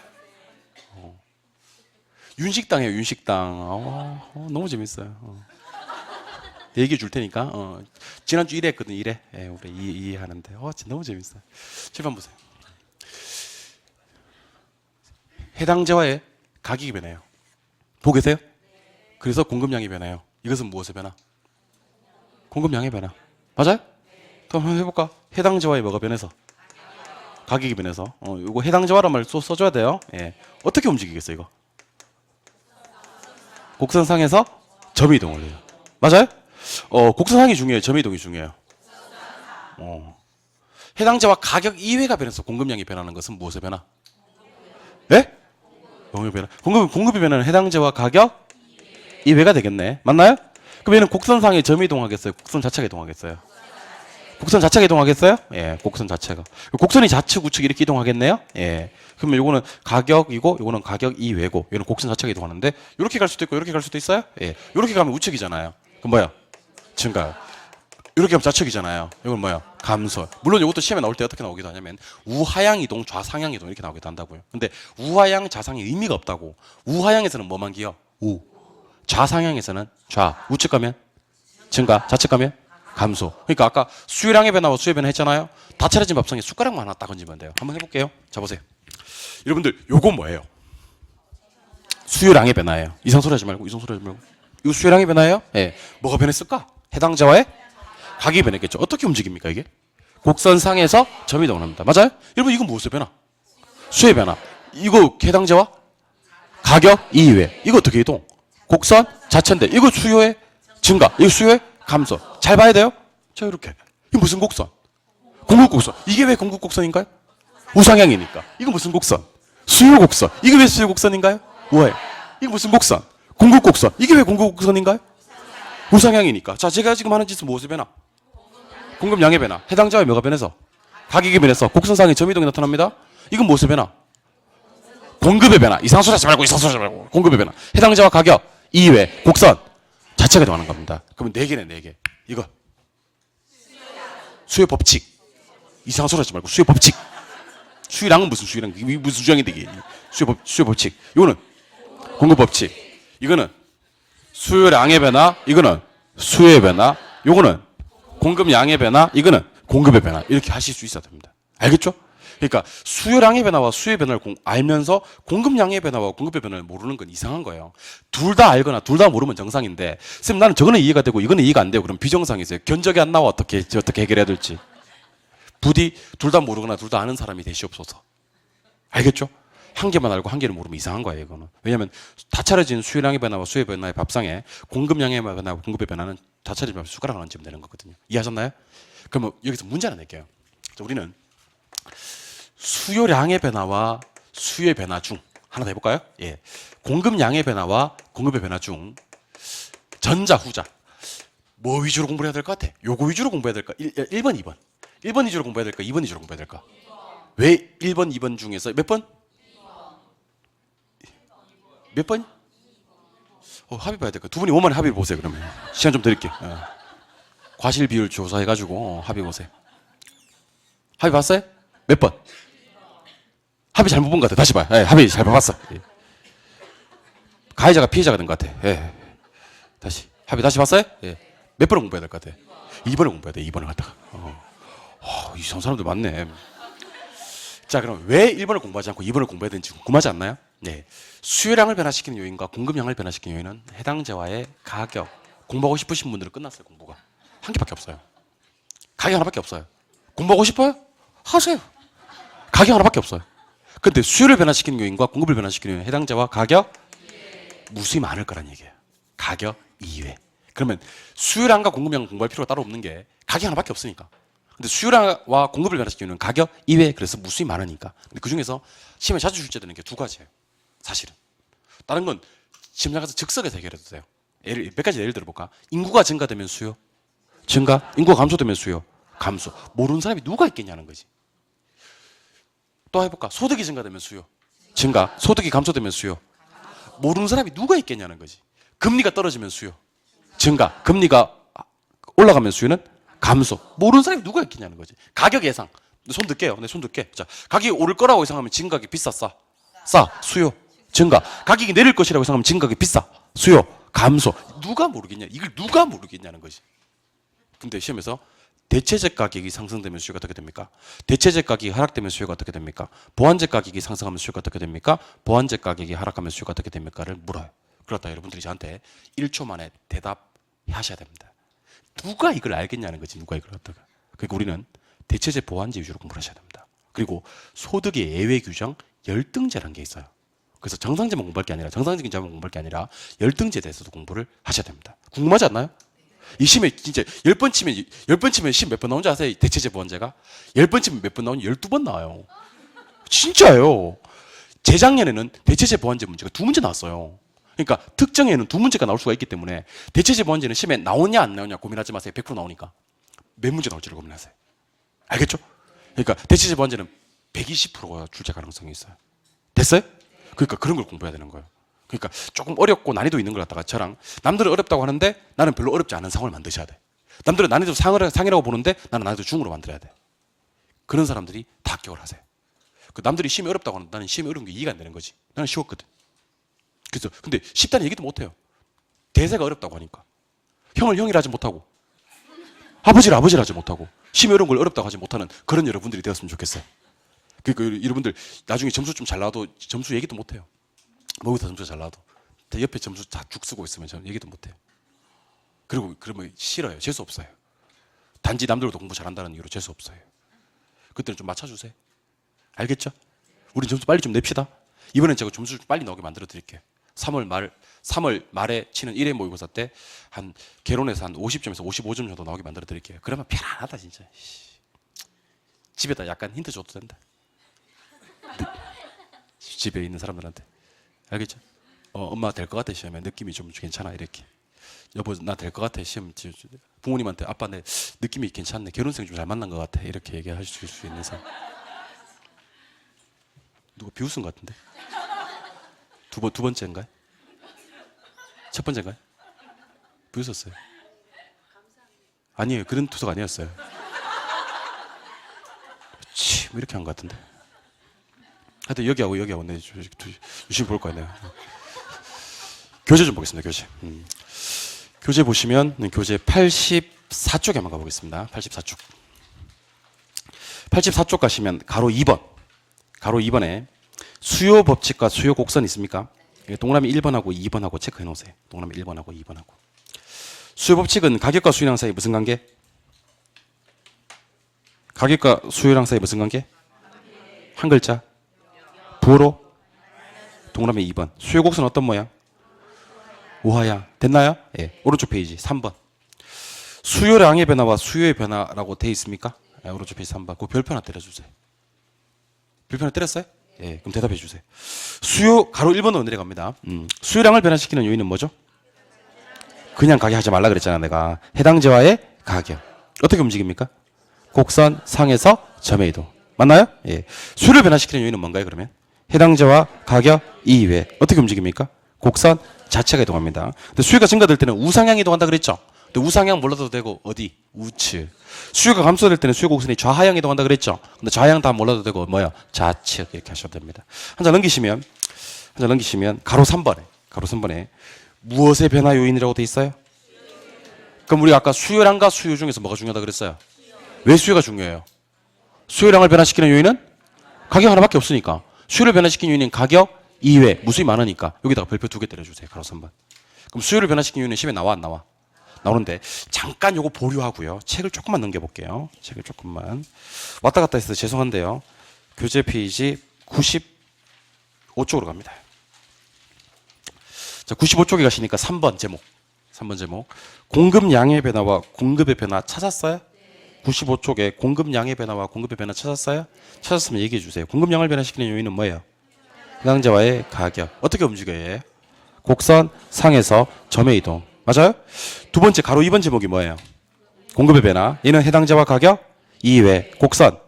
윤식당이에요, 윤식당. 너무 재밌어요. 얘기해 줄 테니까. 지난주 1회 했거든, 1회. 예, 우리 이해하는데. 진짜 너무 재밌어요. 7번 보세요. 해당 재화의 가격이 변해요. 보고 계세요? 그래서 공급량이 변해요. 이것은 무엇의 변화? 공급량의 변화. 맞아요? 그럼 한번 해볼까? 해당 재화의 뭐가 변해서? 가격이 변해서. 이거 해당 재화란 말 써줘야 돼요. 예. 어떻게 움직이겠어, 이거? 곡선상에서 점이동을 해요. 맞아요? 곡선상이 중요해요? 점이동이 중요해요? 해당 재화 가격 이외가 변해서 공급량이 변하는 것은 무엇의 변화? 네? 공급의 변화. 공급의 변화는 해당 재화 가격 이외가 되겠네. 맞나요? 그럼 얘는 곡선상에 점이 이동하겠어요? 곡선 자체가 이동하겠어요? 곡선 자체가 이동하겠어요? 예, 곡선 자체가. 곡선이 좌측 우측 이렇게 이동하겠네요? 예. 그러면 요거는 가격이고 요거는 가격 이외고 얘는 곡선 자체가 이동하는데 이렇게 갈 수도 있고 이렇게 갈 수도 있어요? 예. 이렇게 가면 우측이잖아요. 그럼 뭐야? 증가. 이렇게 하면 좌측이잖아요. 이건 뭐야? 감소. 물론 이것도 시험에 나올 때 어떻게 나오기도 하냐면 우하향 이동, 좌상향 이동 이렇게 나오기도 한다고요. 근데 우하향, 좌상이 의미가 없다고. 우하향에서는 뭐만 기여? 우. 좌상향에서는 좌. 우측 가면 증가. 좌측 가면 감소. 그러니까 아까 수요량의 변화와 수요의 변화 했잖아요. 다 차려진 밥상에 숟가락만 하나 딱 얹으면 돼요. 한번 해볼게요. 자 보세요. 여러분들 요거 뭐예요? 수요량의 변화예요. 이상 소리 하지 말고 이상 소리 하지 말고 이거 수요량의 변화예요? 예. 뭐가 변했을까? 해당 자와의 가격이 변했겠죠. 어떻게 움직입니까 이게? 곡선상에서 점이 동합니다. 맞아요? 여러분 이거 무엇의 변화? 수의 변화. 이거 해당 자와 가격 이외. 이거 어떻게 이동? 곡선 자체인데 이거 수요의 증가. 이거 수요의 감소. 잘 봐야 돼요. 자 이렇게. 이거 무슨 곡선? 공급곡선. 이게 왜 공급곡선인가요? 우상향이니까. 이거 무슨 곡선? 수요곡선. 이게 왜 수요곡선인가요? 왜? 이거 무슨 곡선? 공급곡선. 이게 왜 공급곡선인가요? 우상향이니까. 자, 제가 지금 하는 짓은 무엇의 변화? 공급량의 변화. 해당 자의 뭐가 변해서? 가격이 변해서 곡선상의 점이동이 나타납니다. 이건 무엇의 변화? 공급의 변화. 이상한 소리 하지 말고 이상한 소리 하지 말고. 공급의 변화. 해당 자와 가격 이외 곡선 자체가 변하는 겁니다. 그러면 4개네 4개. 이거 수요 법칙. 이상한 소리 하지 말고 수요 법칙. 수요량은 무슨 수요량? 이게 무슨 수량인데 이게. 수요 법칙. 이거는 공급 법칙. 이거는 수요량의 변화. 이거는 수요의 변화. 요거는 공급량의 변화. 이거는 공급의 변화. 이렇게 하실 수 있어야 됩니다. 알겠죠? 그러니까 수요량의 변화와 수요의 변화를 알면서 공급량의 변화와 공급의 변화를 모르는 건 이상한 거예요. 둘 다 알거나 둘 다 모르면 정상인데 선생님 나는 저거는 이해가 되고 이거는 이해가 안 되고 그럼 비정상이세요. 견적이 안 나와 어떻게 해결해야 될지. 부디 둘 다 모르거나 둘 다 아는 사람이 되시옵소서. 알겠죠? 한 개만 알고 한 개를 모르면 이상한 거예요. 이거는. 왜냐하면 다 차려진 수요량의 변화와 수요의 변화의 밥상에 공급량의 변화와 공급의 변화는 다 차려지면 숟가락을 얹으면 되는 거거든요. 이해하셨나요? 그러면 여기서 문제 하나 낼게요. 우리는 수요량의 변화와 수요의 변화 중 하나 더 해볼까요? 예. 공급량의 변화와 공급의 변화 중 전자, 후자 뭐 위주로 공부를 해야 될 것 같아? 요거 위주로 공부해야 될까? 1번, 2번 1번 위주로 공부해야 될까? 2번 위주로 공부해야 될까? 2번. 왜 1번, 2번 중에서 몇 번? 2번. 몇 번? 합의 봐야 될까? 두 분이 5만에 합의를 보세요. 그러면 시간 좀 드릴게요. 과실 비율 조사해가지고 합의 보세요. 합의 봤어요? 몇 번? 합의 잘못 본 것 같아. 다시 봐요. 예, 합의 잘 봤어. 예. 가해자가 피해자가 된 것 같아. 예. 다시 합의 다시 봤어요? 예. 몇 번을 공부해야 될 것 같아? 2번을 공부해야 돼. 2번을 갖다가. 이상한 사람들 많네. 자, 그럼 왜 1번을 공부하지 않고 2번을 공부해야 되는지 궁금하지 않나요? 네. 수요량을 변화시키는 요인과 공급량을 변화시키는 요인은 해당 재화의 가격. 공부하고 싶으신 분들은 끝났어요. 공부가. 한 개밖에 없어요. 가격 하나밖에 없어요. 공부하고 싶어요? 하세요. 가격 하나밖에 없어요. 근데 수요를 변화시키는 요인과 공급을 변화시키는 요인, 해당 재화 가격 무수히 많을 거란 얘기예요. 가격 이외. 그러면 수요량과 공급량 공부할 필요가 따로 없는 게 가격 하나밖에 없으니까. 근데 수요량과 공급을 변화시키는 가격 이외 그래서 무수히 많으니까. 근데 그 중에서 시험에 자주 출제되는 게 두 가지예요. 사실은. 다른 건 시험 나가서 즉석에서 해결해도 돼요. 몇 가지 예를 들어볼까? 인구가 증가되면 수요 증가, 인구가 감소되면 수요 감소. 모르는 사람이 누가 있겠냐는 거지. 또 해볼까? 소득이 증가되면 수요 증가, 소득이 감소되면 수요. 모르는 사람이 누가 있겠냐는 거지. 금리가 떨어지면 수요 증가, 금리가 올라가면 수요는 감소. 모르는 사람이 누가 있겠냐는 거지. 가격 예상. 손 들게요. 손 들게. 자, 가격이 오를 거라고 예상하면 지금 가격이 비싸, 싸. 싸, 수요 증가. 가격이 내릴 것이라고 예상하면 지금 가격이 비싸, 수요 감소. 누가 모르겠냐? 이걸 누가 모르겠냐는 거지. 근데 시험에서 대체재 가격이 상승되면 수요가 어떻게 됩니까? 대체재 가격이 하락되면 수요가 어떻게 됩니까? 보완재 가격이 상승하면 수요가 어떻게 됩니까? 보완재 가격이 하락하면 수요가 어떻게 됩니까를 물어요. 그렇다 여러분들이 저한테 1초 만에 대답하셔야 됩니다. 누가 이걸 알겠냐는 거지. 누가 이걸 갖다가. 그러니까 우리는 대체재 보완재 위주로 공부를 하셔야 됩니다. 그리고 소득의 예외 규정 열등제라는 게 있어요. 그래서 정상제만 공부할 게 아니라 정상적인 자만 공부할 게 아니라 열등제에 대해서도 공부를 하셔야 됩니다. 궁금하지 않나요? 이 시험에 진짜 10번 치면 시험 몇 번 나온지 아세요? 대체재 보완제가 10번 치면 몇 번 나오니 12번 나와요. 진짜예요. 재작년에는 대체재 보완제 문제가 2문제 나왔어요. 그러니까 특정에는 2문제가 나올 수가 있기 때문에 대체재 보완제는 시험에 나오냐 안 나오냐 고민하지 마세요. 100% 나오니까. 몇 문제 나올지를 고민하세요. 알겠죠? 그러니까 대체재 보완제는 120%가 출제 가능성이 있어요. 됐어요? 그러니까 그런 걸 공부해야 되는 거예요. 그러니까 조금 어렵고 난이도 있는 걸 갖다가 저랑 남들은 어렵다고 하는데 나는 별로 어렵지 않은 상황을 만드셔야 돼. 남들은 난이도 상이라고 보는데 나는 난이도 중으로 만들어야 돼. 그런 사람들이 다 합격을 하세요. 그 남들이 시험이 어렵다고 하는데 나는 시험이 어려운 게 이해가 안 되는 거지. 나는 쉬웠거든. 그래서 근데 쉽다는 얘기도 못 해요. 대세가 어렵다고 하니까. 형을 형이라 하지 못하고 아버지를 아버지라 하지 못하고 시험이 어려운 걸 어렵다고 하지 못하는 그런 여러분들이 되었으면 좋겠어요. 그러니까 여러분들 나중에 점수 좀 잘 나와도 점수 얘기도 못 해요. 뭐부터 점수 잘 나와도 제 옆에 점수 다 죽 쓰고 있으면 저는 얘기도 못해요. 그리고 그러면 싫어요. 재수 없어요. 단지 남들보다 공부 잘한다는 이유로 재수 없어요. 그때는 좀 맞춰주세요. 알겠죠? 우리 점수 빨리 좀 냅시다. 이번엔 제가 점수 빨리 나오게 만들어 드릴게요. 3월 말에 치는 1회 모의고사 때 한 개론에서 한 50점에서 55점 정도 나오게 만들어 드릴게요. 그러면 편안하다 진짜. 집에다 약간 힌트 줘도 된다. 집에 있는 사람들한테. 알겠죠? 엄마 될 것 같아 시험에 느낌이 좀 괜찮아 이렇게. 여보 나 될 것 같아 시험. 부모님한테 아빠 내 느낌이 괜찮네. 결혼생 좀 잘 만난 것 같아 이렇게 얘기하실 수 있는 사람. 누가 비웃은 것 같은데? 두 번째인가요? 첫 번째인가요? 비웃었어요. 아니에요. 그런 투석 아니었어요. 뭐 이렇게 한 것 같은데. 하여튼 여기하고 네, 유심히 볼 거야 내가. 교재 좀 보겠습니다. 교재. 교재 보시면 교재 84쪽에 한번 가보겠습니다. 84쪽. 84쪽 가시면 가로 2번. 가로 2번에 수요 법칙과 수요 곡선 있습니까? 동그라미 1번하고 2번하고 체크해 놓으세요. 동그라미 1번하고 2번하고. 수요 법칙은 가격과 수요량 사이 무슨 관계? 가격과 수요량 사이 무슨 관계? 한 글자. 부호로 동그라미 2번. 수요 곡선 어떤 모양? 우하양. 됐나요? 예. 오른쪽 페이지 3번. 수요량의 변화와 수요의 변화라고 돼 있습니까? 예, 오른쪽 페이지 3번. 그 별표 하나 때려주세요. 별표 하나 때렸어요? 예, 그럼 대답해 주세요. 수요 가로 1번으로 내려갑니다. 수요량을 변화시키는 요인은 뭐죠? 그냥 가격 하지 말라 그랬잖아 내가. 해당제와의 가격. 어떻게 움직입니까? 곡선 상에서 점의 이동. 맞나요? 예. 수요를 변화시키는 요인은 뭔가요 그러면? 해당제와 가격 이외. 어떻게 움직입니까? 곡선 자체가 이동합니다. 근데 수요가 증가될 때는 우상향 이동한다 그랬죠? 근데 우상향 몰라도 되고 어디? 우측. 수요가 감소될 때는 수요 곡선이 좌하향 이동한다 그랬죠? 근데 좌하향 다 몰라도 되고 뭐요? 좌측 이렇게 하셔도 됩니다. 한 장 넘기시면 가로 3번에 무엇의 변화 요인이라고 돼 있어요? 그럼 우리 아까 수요량과 수요 중에서 뭐가 중요하다 그랬어요? 왜 수요가 중요해요? 수요량을 변화시키는 요인은 가격 하나밖에 없으니까. 수요를 변화시키는 요인은 가격 이외 무수히 많으니까 여기다가 별표 2개 때려주세요. 가로 3번. 그럼 수요를 변화시키는 요인은 시험에 나와 안 나와? 나오는데 잠깐 요거 보류하고요. 책을 조금만 넘겨볼게요. 책을 조금만. 왔다 갔다 해서 죄송한데요. 교재 페이지 95쪽으로 갑니다. 자, 95쪽에 가시니까 3번 제목. 공급량의 변화와 공급의 변화 찾았어요? 95쪽에 공급량의 변화와 공급의 변화 찾았어요? 찾았으면 얘기해 주세요. 공급량을 변화시키는 요인은 뭐예요? 해당제와의 가격. 어떻게 움직여요? 곡선 상에서 점의 이동. 맞아요? 두 번째 가로 2번 제목이 뭐예요? 공급의 변화. 얘는 해당제와 가격 이외 곡선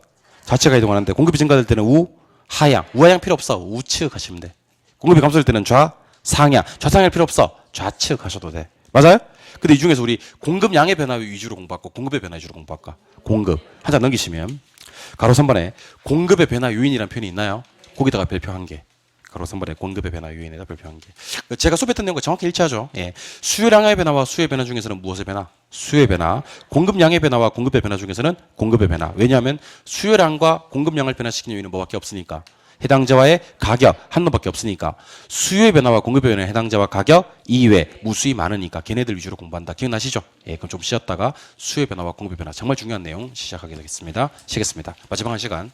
자체가 이동하는데 공급이 증가될 때는 우하향. 우하향 필요 없어. 우측 하시면 돼. 공급이 감소될 때는 좌상향. 좌상향 필요 없어. 좌측 하셔도 돼. 맞아요? 근데 이 중에서 우리 공급량의 변화 위주로 공부할까? 공급의 변화 위주로 공부할까? 공급. 한 장 넘기시면 가로 3번에 공급의 변화 요인이라는 표현이 있나요? 거기다가 별표 1개. 가로 3번에 공급의 변화 요인에다 별표 1개. 제가 수업했던 내용과 정확히 일치하죠. 예. 수요량의 변화와 수요의 변화 중에서는 무엇의 변화? 수요의 변화. 공급량의 변화와 공급의 변화 중에서는 공급의 변화. 왜냐하면 수요량과 공급량을 변화시키는 요인은 뭐밖에 없으니까. 해당제와의 가격 한 놈밖에 없으니까. 수요의 변화와 공급의 변화는 해당제와 가격 이외 무수히 많으니까 걔네들 위주로 공부한다. 기억나시죠? 예, 그럼 좀 쉬었다가 수요의 변화와 공급의 변화 정말 중요한 내용 시작하게 되겠습니다. 쉬겠습니다. 마지막 한 시간.